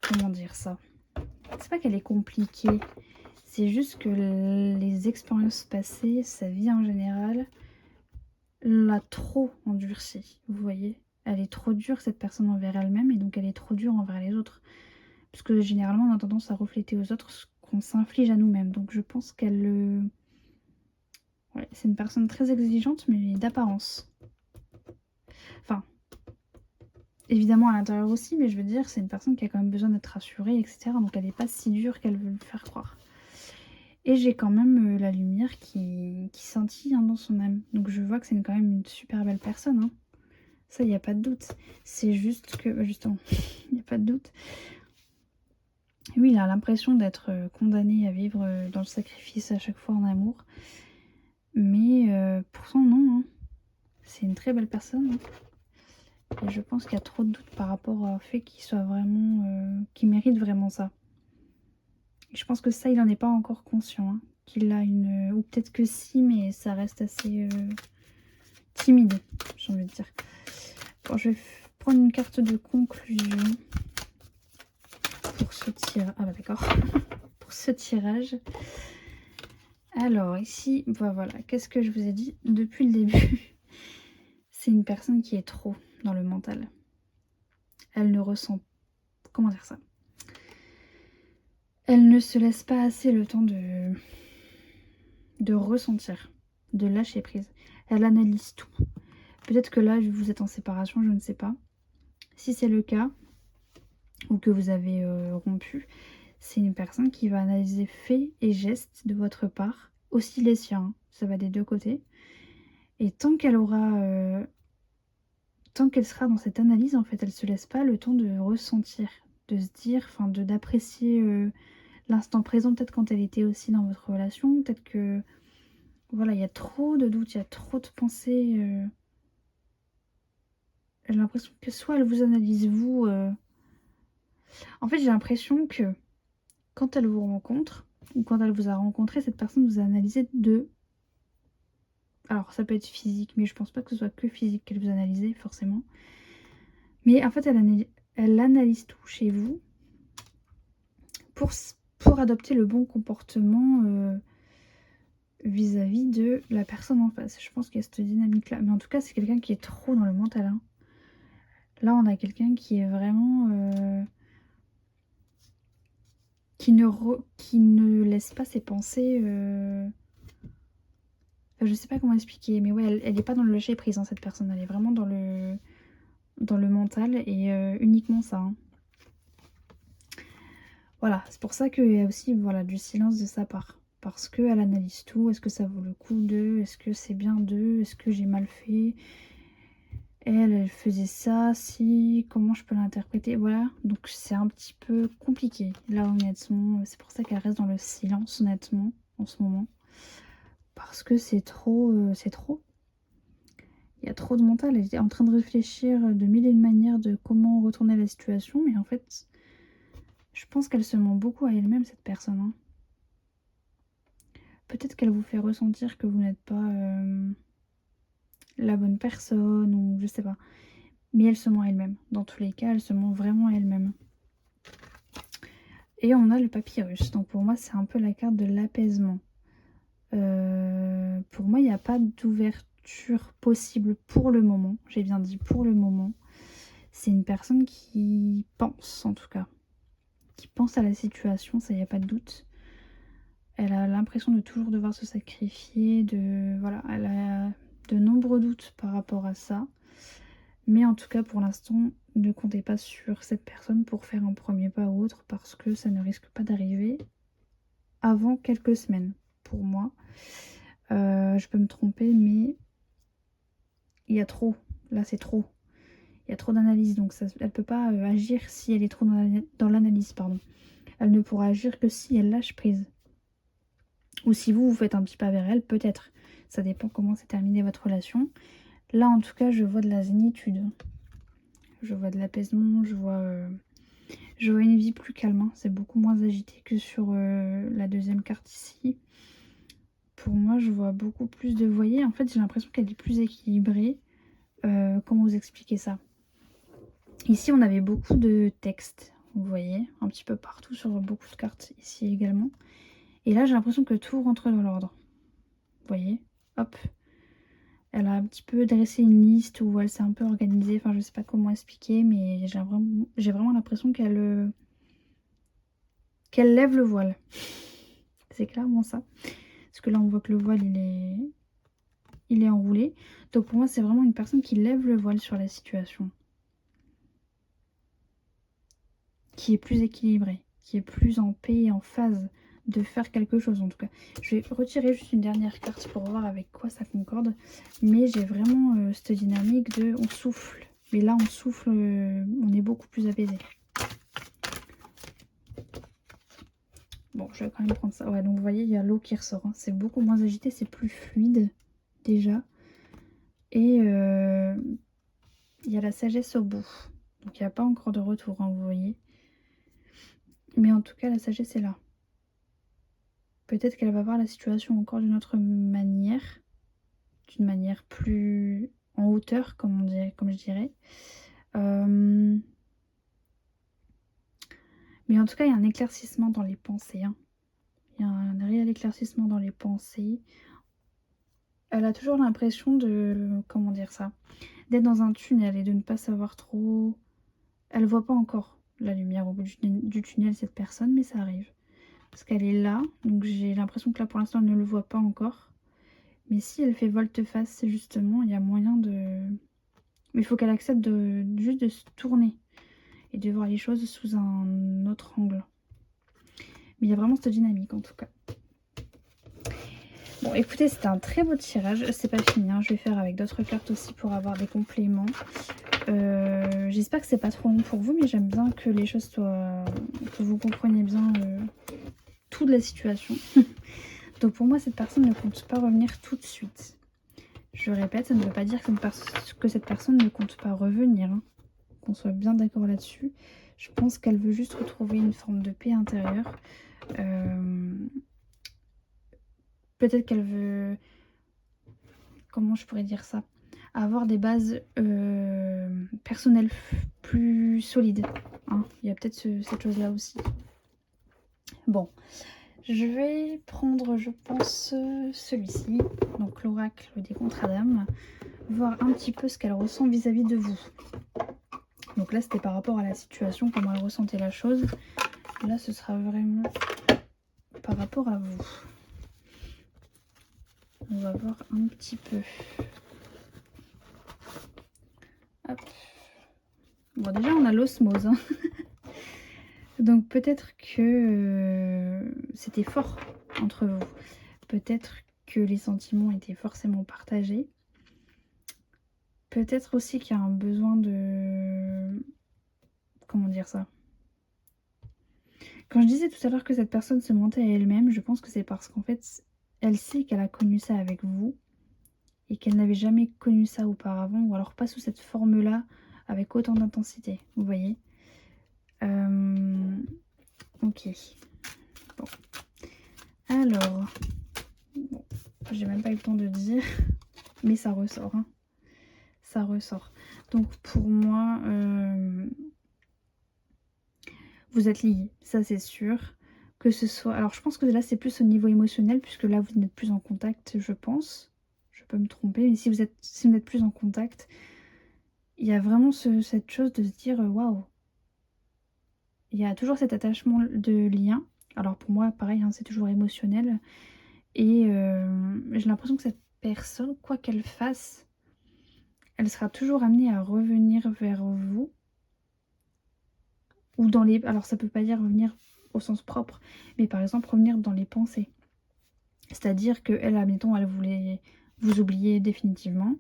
comment dire ça? C'est pas qu'elle est compliquée. C'est juste que les expériences passées, sa vie en général, l'a trop endurcie. Vous voyez? Elle est trop dure, cette personne, envers elle-même. Et donc, elle est trop dure envers les autres. Parce que généralement, on a tendance à refléter aux autres ce qu'on s'inflige à nous-mêmes. Donc, je pense qu'elle... Ouais, c'est une personne très exigeante, mais d'apparence. Enfin, évidemment à l'intérieur aussi, mais je veux dire, c'est une personne qui a quand même besoin d'être rassurée, etc. Donc elle n'est pas si dure qu'elle veut le faire croire. Et j'ai quand même la lumière qui scintille, hein, dans son âme. Donc je vois que c'est quand même une super belle personne, hein. Ça, il n'y a pas de doute. C'est juste que... bah, justement, il n'y a pas de doute. Oui, il a l'impression d'être condamné à vivre dans le sacrifice à chaque fois en amour. Mais pourtant, non, hein. C'est une très belle personne, hein. Et je pense qu'il y a trop de doutes par rapport au fait qu'il soit vraiment... qu'il mérite vraiment ça. Et je pense que ça, il n'en est pas encore conscient, hein. Qu'il a une... Ou peut-être que si, mais ça reste assez timide, j'ai envie de dire. Bon, je vais prendre une carte de conclusion pour ce tirage. Ah bah d'accord. Pour ce tirage. Alors ici, bah voilà, qu'est-ce que je vous ai dit depuis le début? C'est une personne qui est trop dans le mental. Elle ne ressent... Comment dire ça? Elle ne se laisse pas assez le temps de ressentir, de lâcher prise. Elle analyse tout. Peut-être que là, vous êtes en séparation, je ne sais pas. Si c'est le cas, ou que vous avez rompu, c'est une personne qui va analyser faits et gestes de votre part, aussi les siens, hein. Ça va des deux côtés. Et tant qu'elle sera dans cette analyse, en fait, elle se laisse pas le temps de ressentir, de se dire, enfin, d'apprécier l'instant présent, peut-être quand elle était aussi dans votre relation, peut-être que, voilà, il y a trop de doutes, il y a trop de pensées. J'ai l'impression que soit elle vous analyse, vous... En fait, j'ai l'impression que quand elle vous rencontre, ou quand elle vous a rencontré, cette personne vous a analysé de... Alors, ça peut être physique, mais je pense pas que ce soit que physique qu'elle vous a analysé, forcément. Mais en fait, elle analyse tout chez vous pour adopter le bon comportement vis-à-vis de la personne en face. Je pense qu'il y a cette dynamique-là. Mais en tout cas, c'est quelqu'un qui est trop dans le mental, hein. Là, on a quelqu'un qui est vraiment... qui ne laisse pas ses pensées... Enfin, je sais pas comment expliquer, mais ouais, elle n'est pas dans le lâcher prise, hein, cette personne. Elle est vraiment dans le mental et uniquement ça, hein. Voilà, c'est pour ça qu'il y a aussi, voilà, du silence de sa part. Parce qu'elle analyse tout. Est-ce que ça vaut le coup d'eux? Est-ce que c'est bien d'eux? Est-ce que j'ai mal fait? Elle faisait ça, si, comment je peux l'interpréter? Voilà, donc c'est un petit peu compliqué, là, honnêtement. C'est pour ça qu'elle reste dans le silence, honnêtement, en ce moment. Parce que c'est trop, c'est trop. Il y a trop de mental. Elle était en train de réfléchir de mille et une manières de comment retourner la situation, mais en fait, je pense qu'elle se ment beaucoup à elle-même, cette personne, hein. Peut-être qu'elle vous fait ressentir que vous n'êtes pas la bonne personne, ou je sais pas. Mais elle se ment à elle-même. Dans tous les cas, elle se ment vraiment à elle-même. Et on a le papyrus. Donc pour moi, c'est un peu la carte de l'apaisement. Pour moi, il n'y a pas d'ouverture possible pour le moment. J'ai bien dit pour le moment. C'est une personne qui pense, en tout cas. Qui pense à la situation, ça, il n'y a pas de doute. Elle a l'impression de toujours devoir se sacrifier. Voilà, elle a de nombreux doutes par rapport à ça. Mais en tout cas, pour l'instant, ne comptez pas sur cette personne pour faire un premier pas ou autre parce que ça ne risque pas d'arriver avant quelques semaines, pour moi. Je peux me tromper, mais il y a trop Là, c'est trop. Il y a trop d'analyse, donc ça, elle ne peut pas agir si elle est trop dans l'analyse, pardon. Elle ne pourra agir que si elle lâche prise. Ou si vous faites un petit pas vers elle, peut-être. Ça dépend comment s'est terminée votre relation. Là, en tout cas, je vois de la zénitude. Je vois de l'apaisement, je vois une vie plus calme. Hein. C'est beaucoup moins agité que sur la deuxième carte ici. Pour moi, je vois beaucoup plus de... Vous voyez, en fait, j'ai l'impression qu'elle est plus équilibrée. Comment vous expliquer ça? Ici, on avait beaucoup de textes, vous voyez, un petit peu partout sur beaucoup de cartes, ici également. Et là, j'ai l'impression que tout rentre dans l'ordre. Vous voyez, hop. Elle a un petit peu dressé une liste où elle s'est un peu organisée. Enfin, je sais pas comment expliquer, mais j'ai vraiment l'impression qu'elle lève le voile. C'est clairement ça. Parce que là, on voit que le voile, il est enroulé. Donc pour moi, c'est vraiment une personne qui lève le voile sur la situation. Qui est plus équilibrée, qui est plus en paix et en phase de faire quelque chose en tout cas. Je vais retirer juste une dernière carte pour voir avec quoi ça concorde. Mais j'ai vraiment cette dynamique de on souffle. Mais là on souffle, on est beaucoup plus apaisé. Bon, je vais quand même prendre ça. Ouais, donc vous voyez, il y a l'eau qui ressort. Hein. C'est beaucoup moins agité, c'est plus fluide déjà. Et il y a la sagesse au bout. Donc il n'y a pas encore de retour, hein, vous voyez. Mais en tout cas, la sagesse est là. Peut-être qu'elle va voir la situation encore d'une autre manière. D'une manière plus en hauteur, comme je dirais. Mais en tout cas, il y a un éclaircissement dans les pensées. Hein. Il y a un réel éclaircissement dans les pensées. Elle a toujours l'impression de... Comment dire ça? D'être dans un tunnel et de ne pas savoir trop... Elle voit pas encore la lumière au bout du tunnel, cette personne, mais ça arrive. Parce qu'elle est là, donc j'ai l'impression que là, pour l'instant, elle ne le voit pas encore. Mais si elle fait volte-face, justement, il y a moyen de... Mais il faut qu'elle accepte juste de se tourner et de voir les choses sous un autre angle. Mais il y a vraiment cette dynamique, en tout cas. Bon, écoutez, c'était un très beau tirage. C'est pas fini, hein. Je vais faire avec d'autres cartes aussi pour avoir des compléments. J'espère que c'est pas trop long pour vous, mais j'aime bien que les choses soient... que vous compreniez bien tout de la situation. Donc pour moi, cette personne ne compte pas revenir tout de suite. Je répète, ça ne veut pas dire que cette personne ne compte pas revenir. Hein. Qu'on soit bien d'accord là-dessus. Je pense qu'elle veut juste retrouver une forme de paix intérieure. Peut-être qu'elle veut... Comment je pourrais dire ça? Avoir des bases personnelles plus solides. Hein. Il y a peut-être cette chose-là aussi. Bon, je vais prendre, je pense, celui-ci. Donc l'oracle des contradames. Voir un petit peu ce qu'elle ressent vis-à-vis de vous. Donc là, c'était par rapport à la situation, comment elle ressentait la chose. Là, ce sera vraiment par rapport à vous. On va voir un petit peu. Hop. Bon, déjà, on a l'osmose. Hein. Donc peut-être que c'était fort entre vous. Peut-être que les sentiments étaient forcément partagés. Peut-être aussi qu'il y a un besoin de... Comment dire ça? Quand je disais tout à l'heure que cette personne se mentait à elle-même, je pense que c'est parce qu'en fait, elle sait qu'elle a connu ça avec vous et qu'elle n'avait jamais connu ça auparavant, ou alors pas sous cette forme-là, avec autant d'intensité, vous voyez. Ok. Bon. Alors, bon, j'ai même pas eu le temps de dire, mais ça ressort. Hein. Ça ressort. Donc pour moi, vous êtes liés, ça c'est sûr. Que ce soit... Alors je pense que là c'est plus au niveau émotionnel, puisque là vous n'êtes plus en contact, je pense. Je peux me tromper, mais si vous n'êtes plus en contact, il y a vraiment cette chose de se dire waouh. Il y a toujours cet attachement de lien. Alors pour moi, pareil, hein, c'est toujours émotionnel. Et j'ai l'impression que cette personne, quoi qu'elle fasse, elle sera toujours amenée à revenir vers vous. Ou dans les... Alors ça peut pas dire revenir au sens propre, mais par exemple revenir dans les pensées. C'est-à-dire qu'elle, admettons, elle voulait vous oublier définitivement.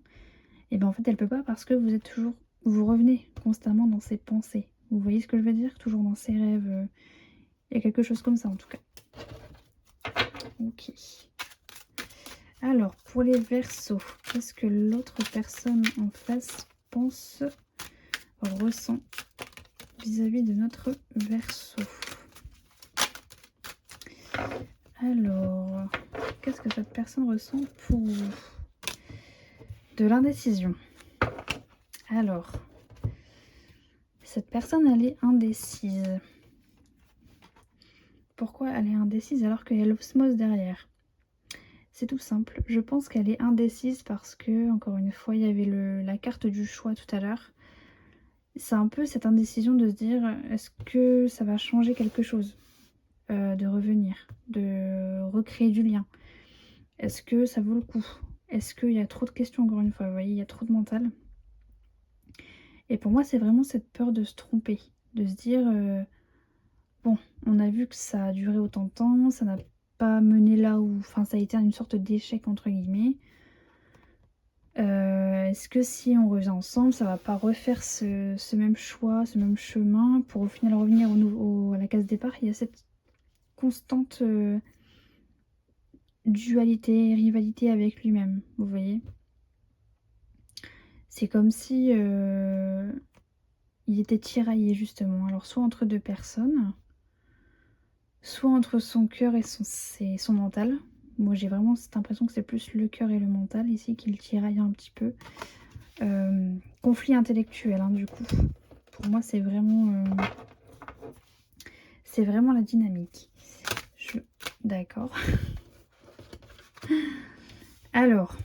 Et ben en fait, elle peut pas parce que vous êtes toujours... Vous revenez constamment dans ses pensées. Vous voyez ce que je veux dire? Toujours dans ses rêves. Il y a quelque chose comme ça en tout cas. Ok. Alors, pour les Verseaux, qu'est-ce que l'autre personne en face pense, ressent vis-à-vis de notre Verseau? Alors, qu'est-ce que cette personne ressent pour vous? De l'indécision. Alors, cette personne, elle est indécise. Pourquoi elle est indécise alors qu'il y a l'osmose derrière? C'est tout simple. Je pense qu'elle est indécise parce que, encore une fois, il y avait la carte du choix tout à l'heure. C'est un peu cette indécision de se dire, est-ce que ça va changer quelque chose? De revenir, de recréer du lien. Est-ce que ça vaut le coup? Est-ce qu'il y a trop de questions, encore une fois? Vous voyez, il y a trop de mental. Et pour moi, c'est vraiment cette peur de se tromper. De se dire, bon, on a vu que ça a duré autant de temps, ça n'a pas mené là où... Enfin, ça a été une sorte d'échec, entre guillemets. Est-ce que si on revient ensemble, ça va pas refaire ce même choix, ce même chemin pour au final revenir à la case départ? Il y a cette constante dualité, rivalité avec lui-même, vous voyez? C'est comme si il était tiraillé justement. Alors soit entre deux personnes, soit entre son cœur et son mental. Moi j'ai vraiment cette impression que c'est plus le cœur et le mental ici qui le tiraillent un petit peu. Conflit intellectuel hein, du coup. Pour moi c'est vraiment la dynamique. D'accord. Alors,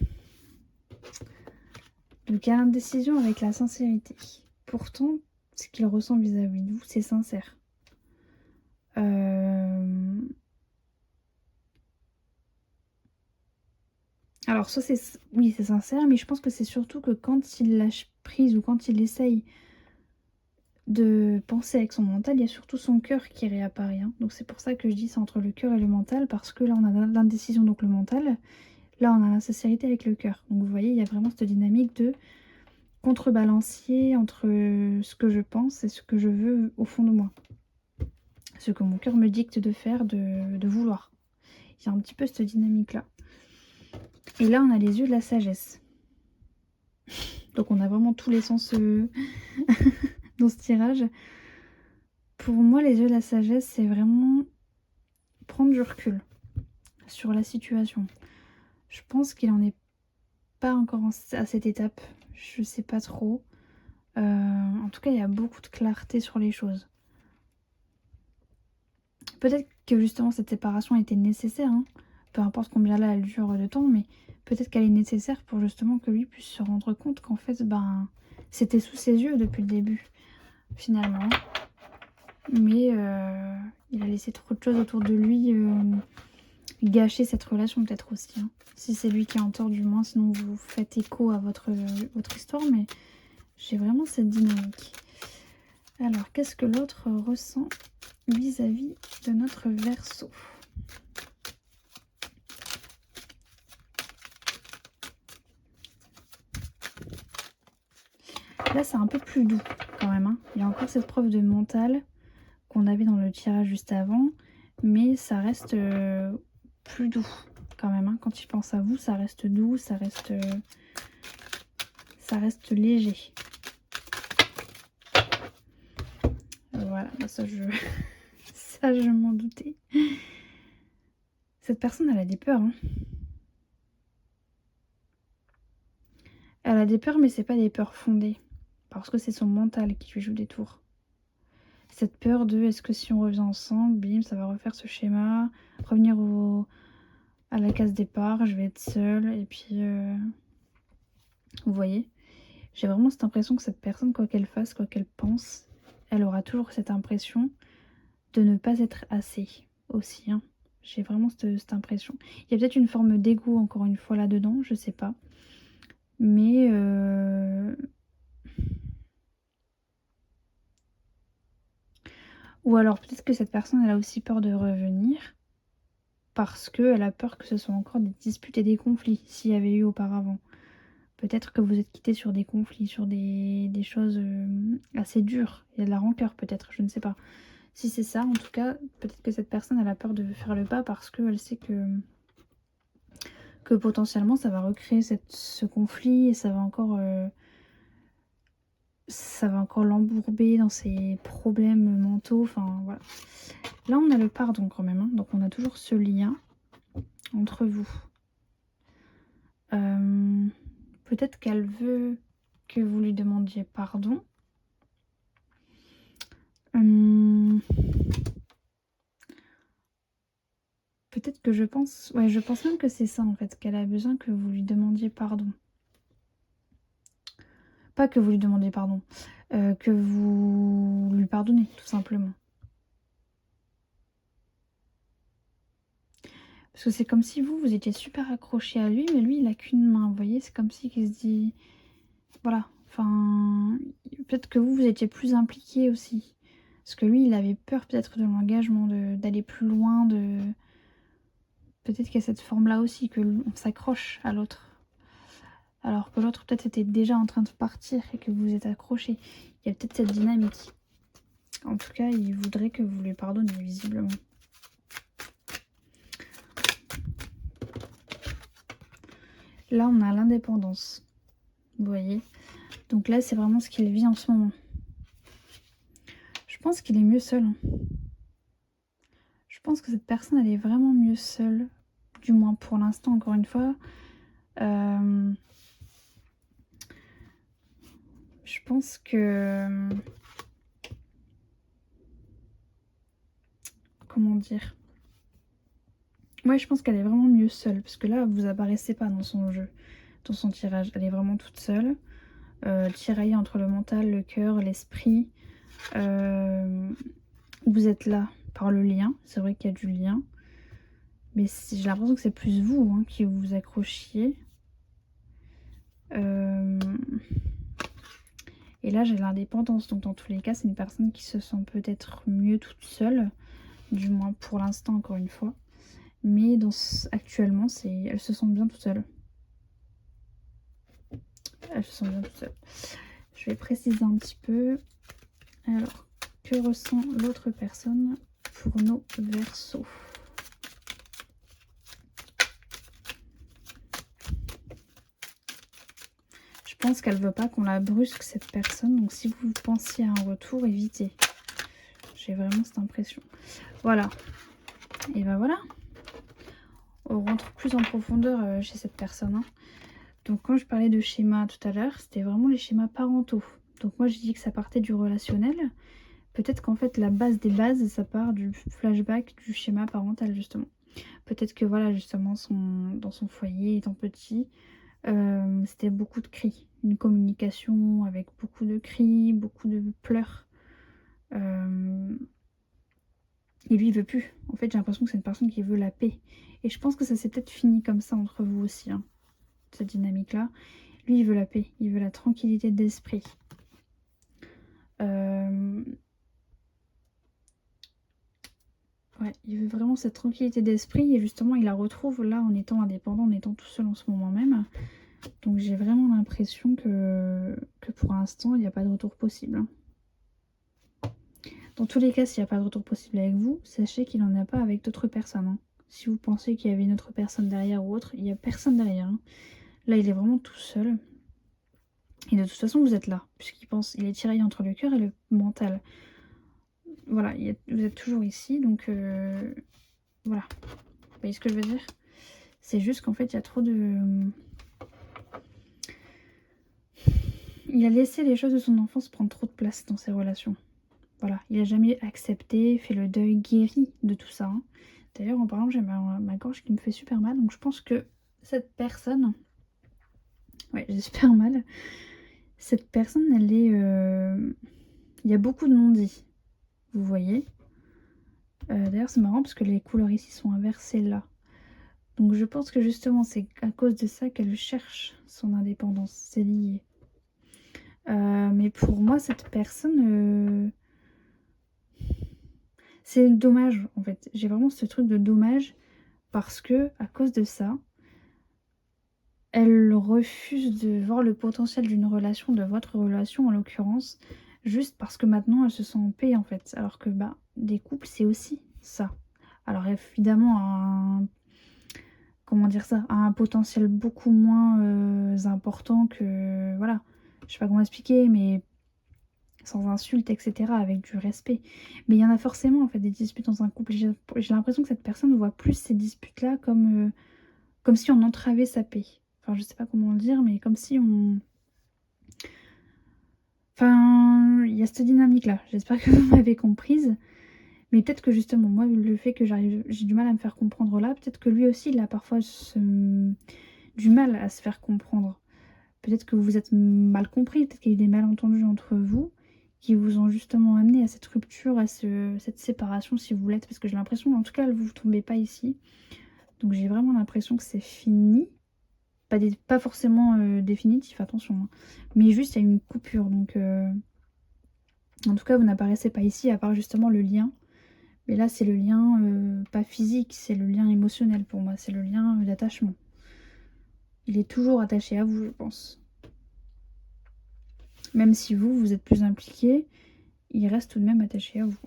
donc il y a l'indécision avec la sincérité. Pourtant, ce qu'il ressent vis-à-vis de vous, c'est sincère. Alors, soit c'est... Oui, c'est sincère, mais je pense que c'est surtout que quand il lâche prise ou quand il essaye de penser avec son mental, il y a surtout son cœur qui réapparaît. Hein. Donc c'est pour ça que je dis c'est entre le cœur et le mental, parce que là on a l'indécision, donc le mental. Là on a la sincérité avec le cœur. Donc vous voyez, il y a vraiment cette dynamique de contrebalancier entre ce que je pense et ce que je veux au fond de moi. Ce que mon cœur me dicte de faire, de vouloir. Il y a un petit peu cette dynamique-là. Et là, on a les yeux de la sagesse. Donc on a vraiment tous les sens dans ce tirage. Pour moi, les yeux de la sagesse, c'est vraiment prendre du recul sur la situation. Je pense qu'il n'en est pas encore à cette étape. Je sais pas trop. En tout cas, il y a beaucoup de clarté sur les choses. Peut-être que justement cette séparation était nécessaire, hein. Peu importe combien là elle dure de temps, mais peut-être qu'elle est nécessaire pour justement que lui puisse se rendre compte qu'en fait, ben, c'était sous ses yeux depuis le début, finalement. Mais il a laissé trop de choses autour de lui gâcher cette relation peut-être aussi. Hein. Si c'est lui qui est en tort du moins, sinon vous faites écho à votre histoire, mais j'ai vraiment cette dynamique. Alors, qu'est-ce que l'autre ressent vis-à-vis de notre Verseau? Là, c'est un peu plus doux quand même. Hein. Il y a encore cette preuve de mental qu'on avait dans le tirage juste avant, mais ça reste plus doux quand même. Hein. Quand il pense à vous, ça reste doux, ça reste léger. Voilà, ça je m'en doutais. Cette personne, elle a des peurs. Hein. Elle a des peurs, mais c'est pas des peurs fondées. Parce que c'est son mental qui lui joue des tours. Cette peur de est-ce que si on revient ensemble, bim, ça va refaire ce schéma, revenir à la case départ, je vais être seule, et puis vous voyez, j'ai vraiment cette impression que cette personne, quoi qu'elle fasse, quoi qu'elle pense, elle aura toujours cette impression de ne pas être assez aussi. Hein. J'ai vraiment cette impression. Il y a peut-être une forme d'ego encore une fois là-dedans, je sais pas. Mais ou alors peut-être que cette personne elle a aussi peur de revenir parce qu'elle a peur que ce soit encore des disputes et des conflits s'il y avait eu auparavant. Peut-être que vous êtes quittés sur des conflits, sur des choses assez dures. Il y a de la rancœur peut-être, je ne sais pas. Si c'est ça, en tout cas, peut-être que cette personne elle a peur de faire le pas parce qu'elle sait que potentiellement ça va recréer ce conflit et ça va encore l'embourber dans ses problèmes mentaux. Enfin voilà. Là on a le pardon quand même, hein. Donc on a toujours ce lien entre vous. Peut-être qu'elle veut que vous lui demandiez pardon. Peut-être que je pense... Ouais, je pense même que c'est ça en fait, qu'elle a besoin que vous lui demandiez pardon. Pas que vous lui demandiez pardon, que vous lui pardonnez, tout simplement. Parce que c'est comme si vous étiez super accroché à lui, mais lui, il a qu'une main, vous voyez? C'est comme si il se dit... Voilà, enfin... Peut-être que vous étiez plus impliqué aussi. Parce que lui, il avait peur peut-être de l'engagement, d'aller plus loin, de... Peut-être qu'il y a cette forme-là aussi, que on s'accroche à l'autre. Alors que l'autre peut-être était déjà en train de partir et que vous êtes accroché. Il y a peut-être cette dynamique. En tout cas, il voudrait que vous lui pardonniez, visiblement. Là, on a l'indépendance. Vous voyez? Donc là, c'est vraiment ce qu'il vit en ce moment. Je pense qu'il est mieux seul. Je pense que cette personne, elle est vraiment mieux seule. Du moins pour l'instant, encore une fois. Je pense que... Comment dire? Ouais, je pense qu'elle est vraiment mieux seule. Parce que là, vous apparaissez pas dans son jeu, dans son tirage. Elle est vraiment toute seule. Tiraillée entre le mental, le cœur, l'esprit. Vous êtes là par le lien. C'est vrai qu'il y a du lien. Mais j'ai l'impression que c'est plus vous hein, qui vous accrochiez. Et là, j'ai l'indépendance. Donc, dans tous les cas, c'est une personne qui se sent peut-être mieux toute seule. Du moins pour l'instant, encore une fois. Mais actuellement, elle se sent bien toute seule. Elle se sent bien toute seule. Je vais préciser un petit peu. Alors, que ressent l'autre personne pour nos Verseaux? Je pense qu'elle veut pas qu'on la brusque, cette personne. Donc, si vous pensiez à un retour, évitez. J'ai vraiment cette impression. Voilà. Et ben voilà. On rentre plus en profondeur chez cette personne. Hein. Donc, quand je parlais de schéma tout à l'heure, c'était vraiment les schémas parentaux. Donc, moi, je dis que ça partait du relationnel. Peut-être qu'en fait, la base des bases, ça part du flashback du schéma parental, justement. Peut-être que, voilà, justement, dans son foyer, étant petit, c'était beaucoup de cris. Une communication avec beaucoup de cris, beaucoup de pleurs. Et lui, il veut plus. En fait, j'ai l'impression que c'est une personne qui veut la paix. Et je pense que ça s'est peut-être fini comme ça entre vous aussi, hein, cette dynamique-là. Lui, il veut la paix, il veut la tranquillité d'esprit. Ouais, il veut vraiment cette tranquillité d'esprit et justement, il la retrouve là en étant indépendant, en étant tout seul en ce moment même. Donc j'ai vraiment l'impression que pour l'instant, il n'y a pas de retour possible. Hein. Dans tous les cas, s'il n'y a pas de retour possible avec vous, sachez qu'il n'en a pas avec d'autres personnes. Hein. Si vous pensez qu'il y avait une autre personne derrière ou autre, il n'y a personne derrière. Hein. Là, il est vraiment tout seul. Et de toute façon, vous êtes là, il est tiraillé entre le cœur et le mental. Voilà, vous êtes toujours ici, donc voilà. Vous voyez ce que je veux dire? C'est juste qu'en fait, il y a trop de... Il a laissé les choses de son enfance prendre trop de place dans ses relations. Voilà, il n'a jamais accepté, fait le deuil, guéri de tout ça. Hein. D'ailleurs, en parlant, j'ai ma gorge qui me fait super mal. Donc je pense que cette personne... Ouais, j'ai super mal. Cette personne, elle est... Il y a beaucoup de non-dits. Vous voyez. D'ailleurs, c'est marrant parce que les couleurs ici sont inversées là. Donc je pense que justement, c'est à cause de ça qu'elle cherche son indépendance. C'est lié. Mais pour moi, cette personne... C'est dommage, en fait. J'ai vraiment ce truc de dommage parce que, à cause de ça, Elle refuse de voir le potentiel d'une relation, de votre relation en l'occurrence, juste parce que maintenant elle se sent en paix en fait. Alors que bah, des couples c'est aussi ça. Alors évidemment, comment dire ça, a un potentiel beaucoup moins important que... Voilà, je sais pas comment expliquer, mais sans insultes, etc., avec du respect. Mais il y en a forcément en fait des disputes dans un couple. J'ai l'impression que cette personne voit plus ces disputes-là comme si on entravait sa paix. Enfin, je sais pas comment le dire, mais comme si on... Enfin, il y a cette dynamique-là. J'espère que vous m'avez comprise. Mais peut-être que justement, moi, le fait que j'ai du mal à me faire comprendre là, peut-être que lui aussi, il a parfois du mal à se faire comprendre. Peut-être que vous vous êtes mal compris, peut-être qu'il y a eu des malentendus entre vous qui vous ont justement amené à cette rupture, à cette séparation, si vous voulez, parce que j'ai l'impression, en tout cas, vous ne tombez pas ici. Donc j'ai vraiment l'impression que c'est fini. Pas forcément définitif, attention, hein. Mais juste, il y a une coupure. Donc, en tout cas, vous n'apparaissez pas ici, à part justement le lien. Mais là, c'est le lien pas physique, c'est le lien émotionnel pour moi. C'est le lien d'attachement. Il est toujours attaché à vous, je pense. Même si vous êtes plus impliqué, il reste tout de même attaché à vous.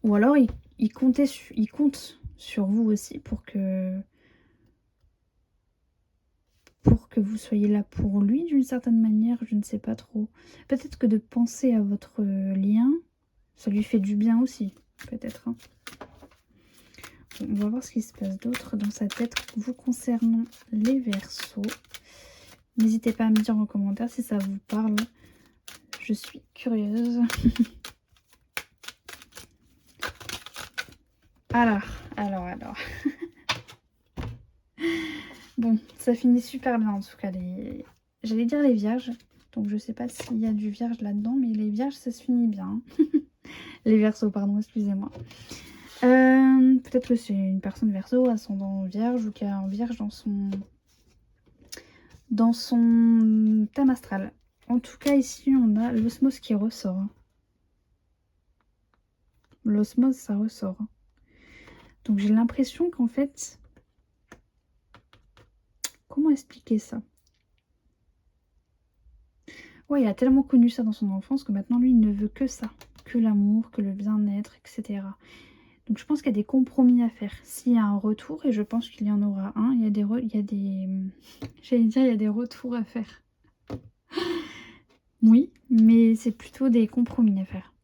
Ou alors, il compte sur vous aussi pour que vous soyez là pour lui d'une certaine manière, je ne sais pas trop. Peut-être que de penser à votre lien, ça lui fait du bien aussi, peut-être, hein. Bon, on va voir ce qui se passe d'autre dans sa tête vous concernant les Verseaux. N'hésitez pas à me dire en commentaire si ça vous parle. Je suis curieuse. Alors. Bon, ça finit super bien en tout cas. J'allais dire les vierges. Donc je sais pas s'il y a du vierge là-dedans, mais les vierges ça se finit bien. Les Verseaux, pardon, excusez-moi. Peut-être que c'est une personne Verseau, ascendant vierge, ou qui a un vierge dans son thème astral. En tout cas, ici, on a l'osmose qui ressort. L'osmose, ça ressort. Donc j'ai l'impression qu'en fait... Comment expliquer ça? Ouais, il a tellement connu ça dans son enfance que maintenant, lui, il ne veut que ça. Que l'amour, que le bien-être, etc. Donc je pense qu'il y a des compromis à faire. S'il y a un retour, et je pense qu'il y en aura un, il y a j'allais dire, il y a des retours à faire. Oui, mais c'est plutôt des compromis à faire.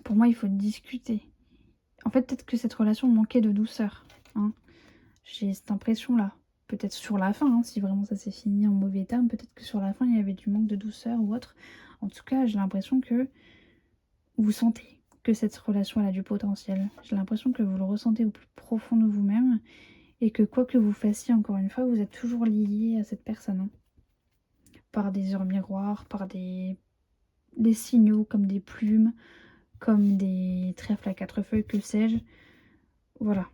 Pour moi, il faut discuter. En fait, peut-être que cette relation manquait de douceur, hein. J'ai cette impression-là. Peut-être sur la fin, hein, si vraiment ça s'est fini en mauvais termes, peut-être que sur la fin, il y avait du manque de douceur ou autre. En tout cas, j'ai l'impression que vous sentez que cette relation elle a du potentiel. J'ai l'impression que vous le ressentez au plus profond de vous-même et que quoi que vous fassiez, encore une fois, vous êtes toujours lié à cette personne, hein. Par des heures miroirs, par des signaux comme des plumes, comme des trèfles à quatre feuilles, que sais-je. Voilà.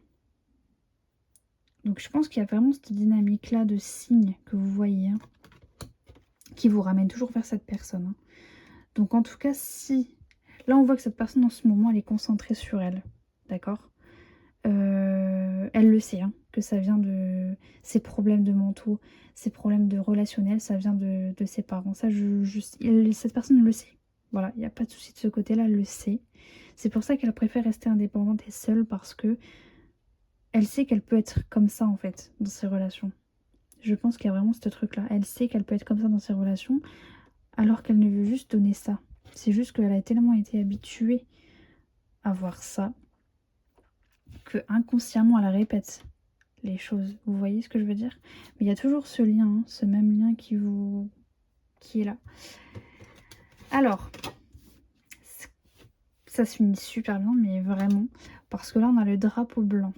Donc je pense qu'il y a vraiment cette dynamique-là de signes que vous voyez, hein, qui vous ramène toujours vers cette personne, hein. Donc en tout cas, si... Là, on voit que cette personne, en ce moment, elle est concentrée sur elle. D'accord. Elle le sait, hein, que ça vient de ses problèmes de mentaux, ses problèmes de relationnel, ça vient de ses parents. Ça, cette personne le sait. Voilà, il n'y a pas de souci de ce côté-là, elle le sait. C'est pour ça qu'elle préfère rester indépendante et seule, parce que elle sait qu'elle peut être comme ça, en fait, dans ses relations. Je pense qu'il y a vraiment ce truc-là. Elle sait qu'elle peut être comme ça dans ses relations, alors qu'elle ne veut juste donner ça. C'est juste qu'elle a tellement été habituée à voir ça, que inconsciemment elle répète les choses. Vous voyez ce que je veux dire? Mais il y a toujours ce lien, hein, ce même lien qui est là. Alors, ça se finit super bien, mais vraiment, parce que là on a le drapeau blanc.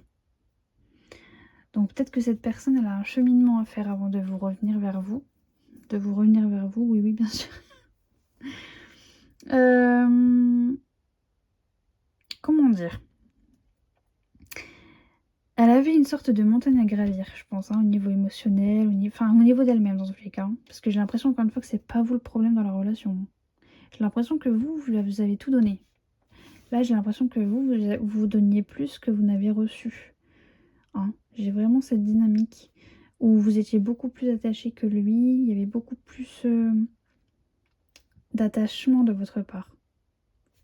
Donc peut-être que cette personne, elle a un cheminement à faire avant de vous revenir vers vous. De vous revenir vers vous, oui, bien sûr. Comment dire? Elle avait une sorte de montagne à gravir, je pense, hein, au niveau émotionnel, au niveau d'elle-même dans tous les cas, hein. Parce que j'ai l'impression, encore une fois, que c'est pas vous le problème dans la relation, hein. J'ai l'impression que vous avez tout donné. Là, j'ai l'impression que vous donniez plus que vous n'avez reçu. hein. J'ai vraiment cette dynamique où vous étiez beaucoup plus attaché que lui, il y avait beaucoup plus d'attachement de votre part.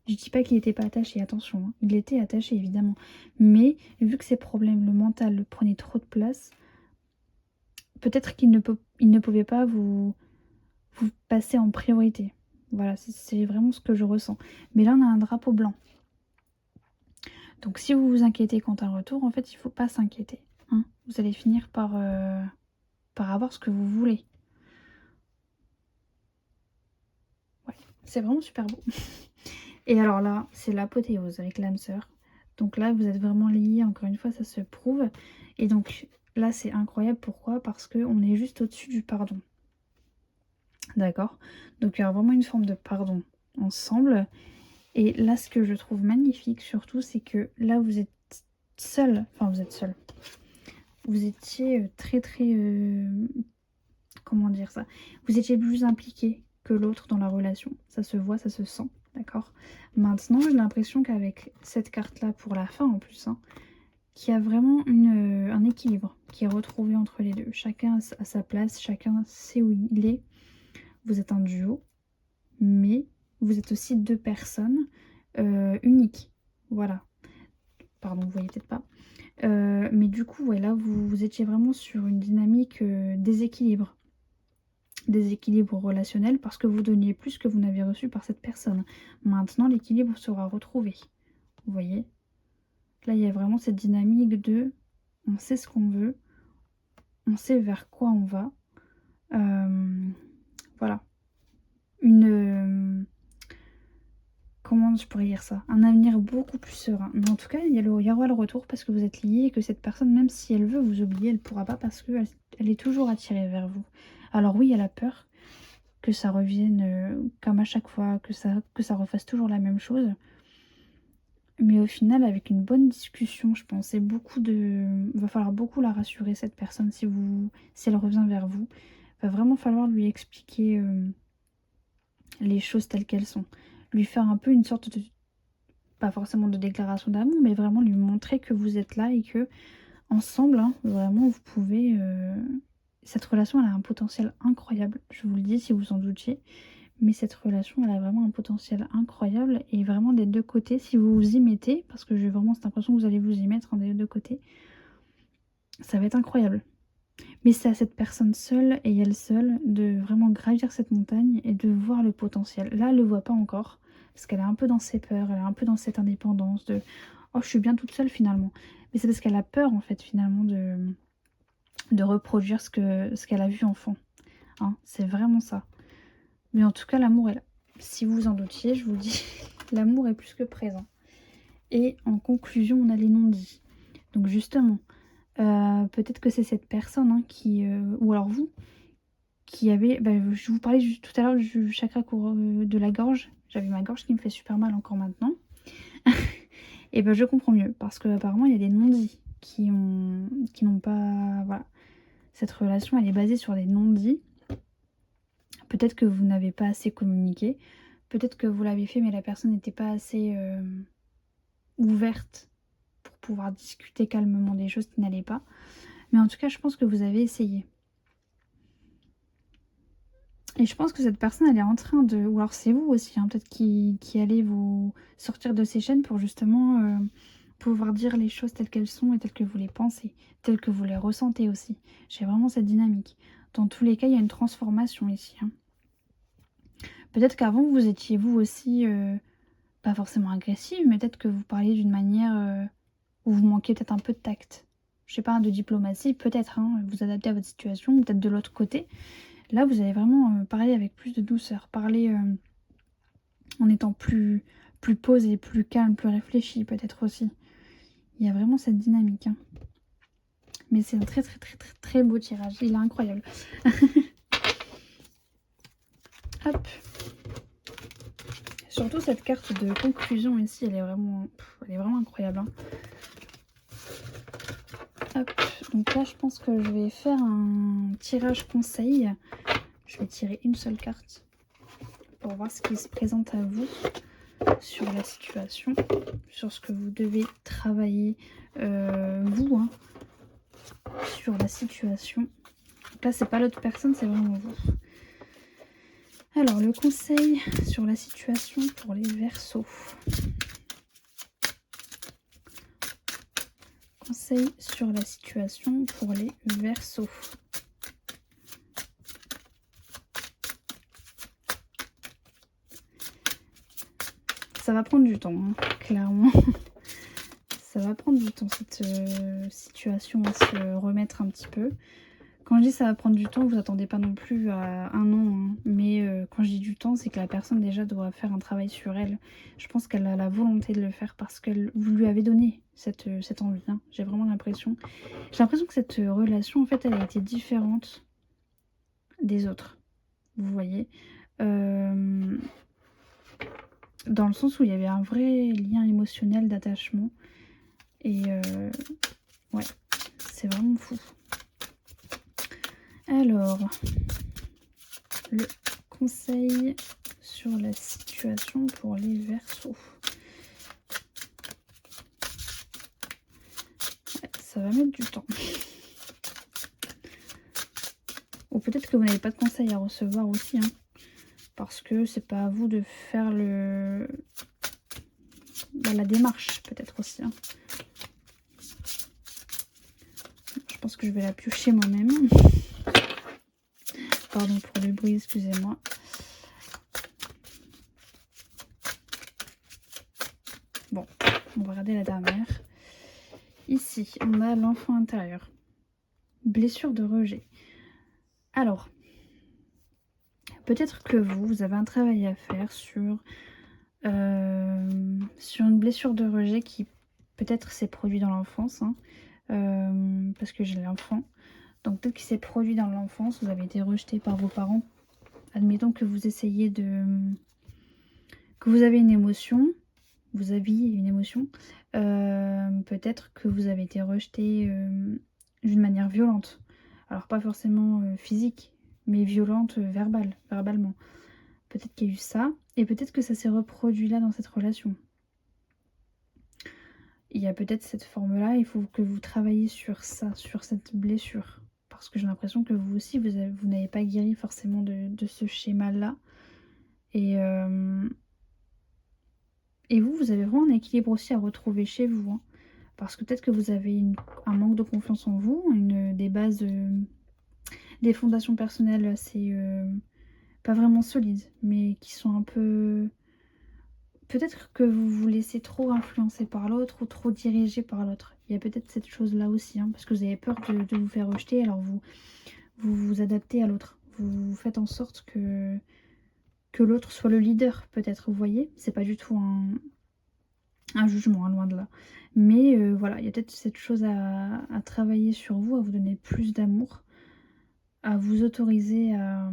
Je dis pas qu'il n'était pas attaché, attention, hein. Il était attaché évidemment. Mais vu que ses problèmes, le mental, le prenaient trop de place, peut-être qu'il ne pouvait pas vous passer en priorité. Voilà, c'est vraiment ce que je ressens. Mais là, on a un drapeau blanc. Donc si vous vous inquiétez quant à un retour, en fait, il ne faut pas s'inquiéter, hein. Vous allez finir par avoir ce que vous voulez. Ouais, c'est vraiment super beau. Et alors là, c'est l'apothéose avec l'âme sœur. Donc là, vous êtes vraiment liés, encore une fois, ça se prouve. Et donc là, c'est incroyable. Pourquoi? Parce qu'on est juste au-dessus du pardon. D'accord? Donc il y a vraiment une forme de pardon ensemble. Et là, ce que je trouve magnifique surtout, c'est que là, vous êtes seul. Enfin, vous êtes seul. Vous étiez très très... comment dire ça? Vous étiez plus impliqué que l'autre dans la relation. Ça se voit, ça se sent. D'accord? Maintenant, j'ai l'impression qu'avec cette carte-là, pour la fin en plus, hein, qu'il y a vraiment un équilibre qui est retrouvé entre les deux. Chacun a sa place, chacun sait où il est. Vous êtes un duo, mais vous êtes aussi deux personnes uniques. Voilà. Pardon, vous voyez peut-être pas. Mais du coup, voilà, vous étiez vraiment sur une dynamique déséquilibre. Déséquilibre relationnel parce que vous donniez plus que vous n'avez reçu par cette personne. Maintenant, l'équilibre sera retrouvé. Vous voyez? Là, il y a vraiment cette dynamique de on sait ce qu'on veut, on sait vers quoi on va. Voilà. Comment je pourrais dire ça? Un avenir beaucoup plus serein. Mais en tout cas, il y aura le retour parce que vous êtes liés et que cette personne, même si elle veut vous oublier, elle ne pourra pas parce qu'elle est toujours attirée vers vous. Alors oui, elle a peur que ça revienne comme à chaque fois, que ça refasse toujours la même chose. Mais au final, avec une bonne discussion, je pense, et va falloir beaucoup la rassurer, cette personne, si elle revient vers vous. Va vraiment falloir lui expliquer les choses telles qu'elles sont. Lui faire un peu une sorte de, pas forcément de déclaration d'amour, mais vraiment lui montrer que vous êtes là et que ensemble, hein, vraiment, vous pouvez... Cette relation, elle a un potentiel incroyable. Je vous le dis si vous en doutiez. Mais cette relation, elle a vraiment un potentiel incroyable. Et vraiment des deux côtés, si vous vous y mettez, parce que j'ai vraiment cette impression que vous allez vous y mettre des deux côtés, ça va être incroyable. Mais c'est à cette personne seule et elle seule de vraiment gravir cette montagne et de voir le potentiel. Là, elle ne le voit pas encore, parce qu'elle est un peu dans ses peurs, elle est un peu dans cette indépendance de « Oh, je suis bien toute seule finalement ». Mais c'est parce qu'elle a peur en fait finalement de reproduire ce qu'elle a vu enfant. Hein, c'est vraiment ça. Mais en tout cas, l'amour est là. Si vous en doutiez, je vous dis, l'amour est plus que présent. Et en conclusion, on a les non-dits. Donc justement, peut-être que c'est cette personne hein, ou alors vous, qui avez... je vous parlais tout à l'heure du chakra de la gorge. J'avais ma gorge qui me fait super mal encore maintenant. Et je comprends mieux, parce qu'apparemment, il y a des non-dits qui n'ont pas... Voilà. Cette relation, elle est basée sur des non-dits. Peut-être que vous n'avez pas assez communiqué. Peut-être que vous l'avez fait, mais la personne n'était pas assez ouverte pour pouvoir discuter calmement des choses qui n'allaient pas. Mais en tout cas, je pense que vous avez essayé. Et je pense que cette personne, elle est en train de... Ou alors c'est vous aussi, hein, peut-être qui allez vous sortir de ces chaînes pour justement pouvoir dire les choses telles qu'elles sont et telles que vous les pensez, telles que vous les ressentez aussi. J'ai vraiment cette dynamique. Dans tous les cas, il y a une transformation ici. Hein. Peut-être qu'avant, vous étiez vous aussi, pas forcément agressive, mais peut-être que vous parliez d'une manière où vous manquiez peut-être un peu de tact. Je sais pas, de diplomatie, peut-être, hein, vous adapter à votre situation, peut-être de l'autre côté. Là, vous allez vraiment parler avec plus de douceur, parler en étant plus posé, plus calme, plus réfléchi, peut-être aussi. Il y a vraiment cette dynamique. Hein. Mais c'est un très très très très très beau tirage, il est incroyable. Hop. Surtout cette carte de conclusion ici, elle est vraiment incroyable. Hein. Hop. Donc là, je pense que je vais faire un tirage conseil. Je vais tirer une seule carte pour voir ce qui se présente à vous sur la situation, sur ce que vous devez travailler, vous, hein, sur la situation. Donc là, c'est pas l'autre personne, c'est vraiment vous. Alors, le conseil sur la situation pour les Verseaux. Conseil sur la situation pour les Verseaux. Ça va prendre du temps, hein, clairement. Ça va prendre du temps, cette situation à se remettre un petit peu. Quand je dis ça va prendre du temps, vous attendez pas non plus à 1 an. Hein. Mais quand je dis du temps, c'est que la personne déjà doit faire un travail sur elle. Je pense qu'elle a la volonté de le faire parce que vous lui avez donné cette envie. Hein. J'ai vraiment l'impression. J'ai l'impression que cette relation, en fait, elle a été différente des autres. Vous voyez dans le sens où il y avait un vrai lien émotionnel d'attachement. Et ouais, c'est vraiment fou. Alors, le conseil sur la situation pour les Verseaux. Ouais, ça va mettre du temps. Ou peut-être que vous n'avez pas de conseil à recevoir aussi, hein, parce que c'est pas à vous de faire la démarche, peut-être aussi. Hein. Je pense que je vais la piocher moi-même. Pardon pour le bruit, excusez-moi. Bon, on va regarder la dernière. Ici, on a l'enfant intérieur. Blessure de rejet. Alors, peut-être que vous avez un travail à faire sur une blessure de rejet qui peut-être s'est produite dans l'enfance. Hein, parce que j'ai l'enfant. Donc peut-être qu'il s'est produit dans l'enfance, vous avez été rejeté par vos parents. Admettons que vous essayez de... que vous avez une émotion, vous aviez une émotion. Peut-être que vous avez été rejeté d'une manière violente. Alors pas forcément physique, mais violente verbalement. Peut-être qu'il y a eu ça, et peut-être que ça s'est reproduit là dans cette relation. Il y a peut-être cette forme-là, il faut que vous travaillez sur ça, sur cette blessure. Parce que j'ai l'impression que vous aussi, vous n'avez pas guéri forcément de ce schéma-là. Et vous avez vraiment un équilibre aussi à retrouver chez vous. Hein. Parce que peut-être que vous avez un manque de confiance en vous, des bases, des fondations personnelles assez pas vraiment solides, mais qui sont un peu... Peut-être que vous vous laissez trop influencer par l'autre ou trop dirigé par l'autre. Il y a peut-être cette chose-là aussi, hein, parce que vous avez peur de vous faire rejeter, alors vous adaptez à l'autre. Vous faites en sorte que l'autre soit le leader, peut-être, vous voyez. C'est pas du tout un jugement, hein, loin de là. Mais voilà, il y a peut-être cette chose à travailler sur vous, à vous donner plus d'amour, à vous autoriser à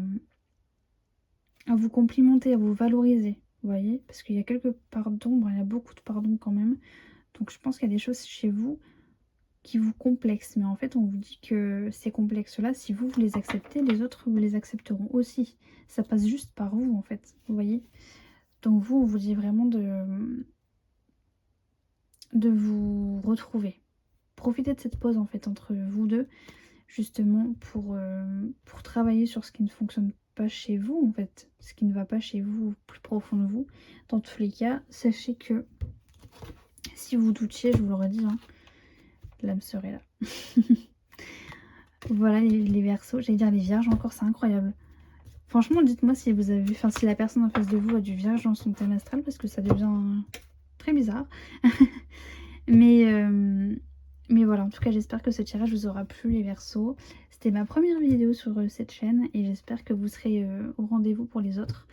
vous complimenter, à vous valoriser. Vous voyez, parce qu'il y a quelques parts d'ombre, il y a beaucoup de pardon quand même. Donc je pense qu'il y a des choses chez vous qui vous complexent. Mais en fait, on vous dit que ces complexes-là, si vous les acceptez, les autres vous les accepteront aussi. Ça passe juste par vous, en fait. Vous voyez. Donc vous, on vous dit vraiment de vous retrouver. Profitez de cette pause, en fait, entre vous deux, justement, pour travailler sur ce qui ne fonctionne pas chez vous, en fait. Ce qui ne va pas chez vous, plus profond de vous. Dans tous les cas, sachez que si vous doutiez, je vous l'aurais dit, hein, l'âme serait là. Voilà les Verseaux, j'allais dire les Vierges encore, c'est incroyable. Franchement, dites-moi si vous avez vu, enfin si la personne en face de vous a du Vierge dans son thème astral, parce que ça devient très bizarre. mais voilà, en tout cas, j'espère que ce tirage vous aura plu, les Verseaux. C'était ma première vidéo sur cette chaîne et j'espère que vous serez au rendez-vous pour les autres.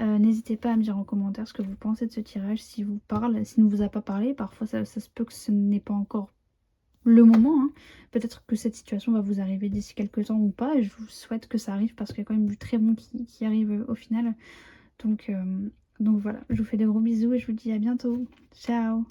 N'hésitez pas à me dire en commentaire ce que vous pensez de ce tirage, s'il vous parle, s'il ne vous a pas parlé. Parfois, ça se peut que ce n'est pas encore le moment. Hein. Peut-être que cette situation va vous arriver d'ici quelques temps ou pas. Et je vous souhaite que ça arrive parce qu'il y a quand même du très bon qui arrive au final. Donc voilà, je vous fais de gros bisous et je vous dis à bientôt. Ciao!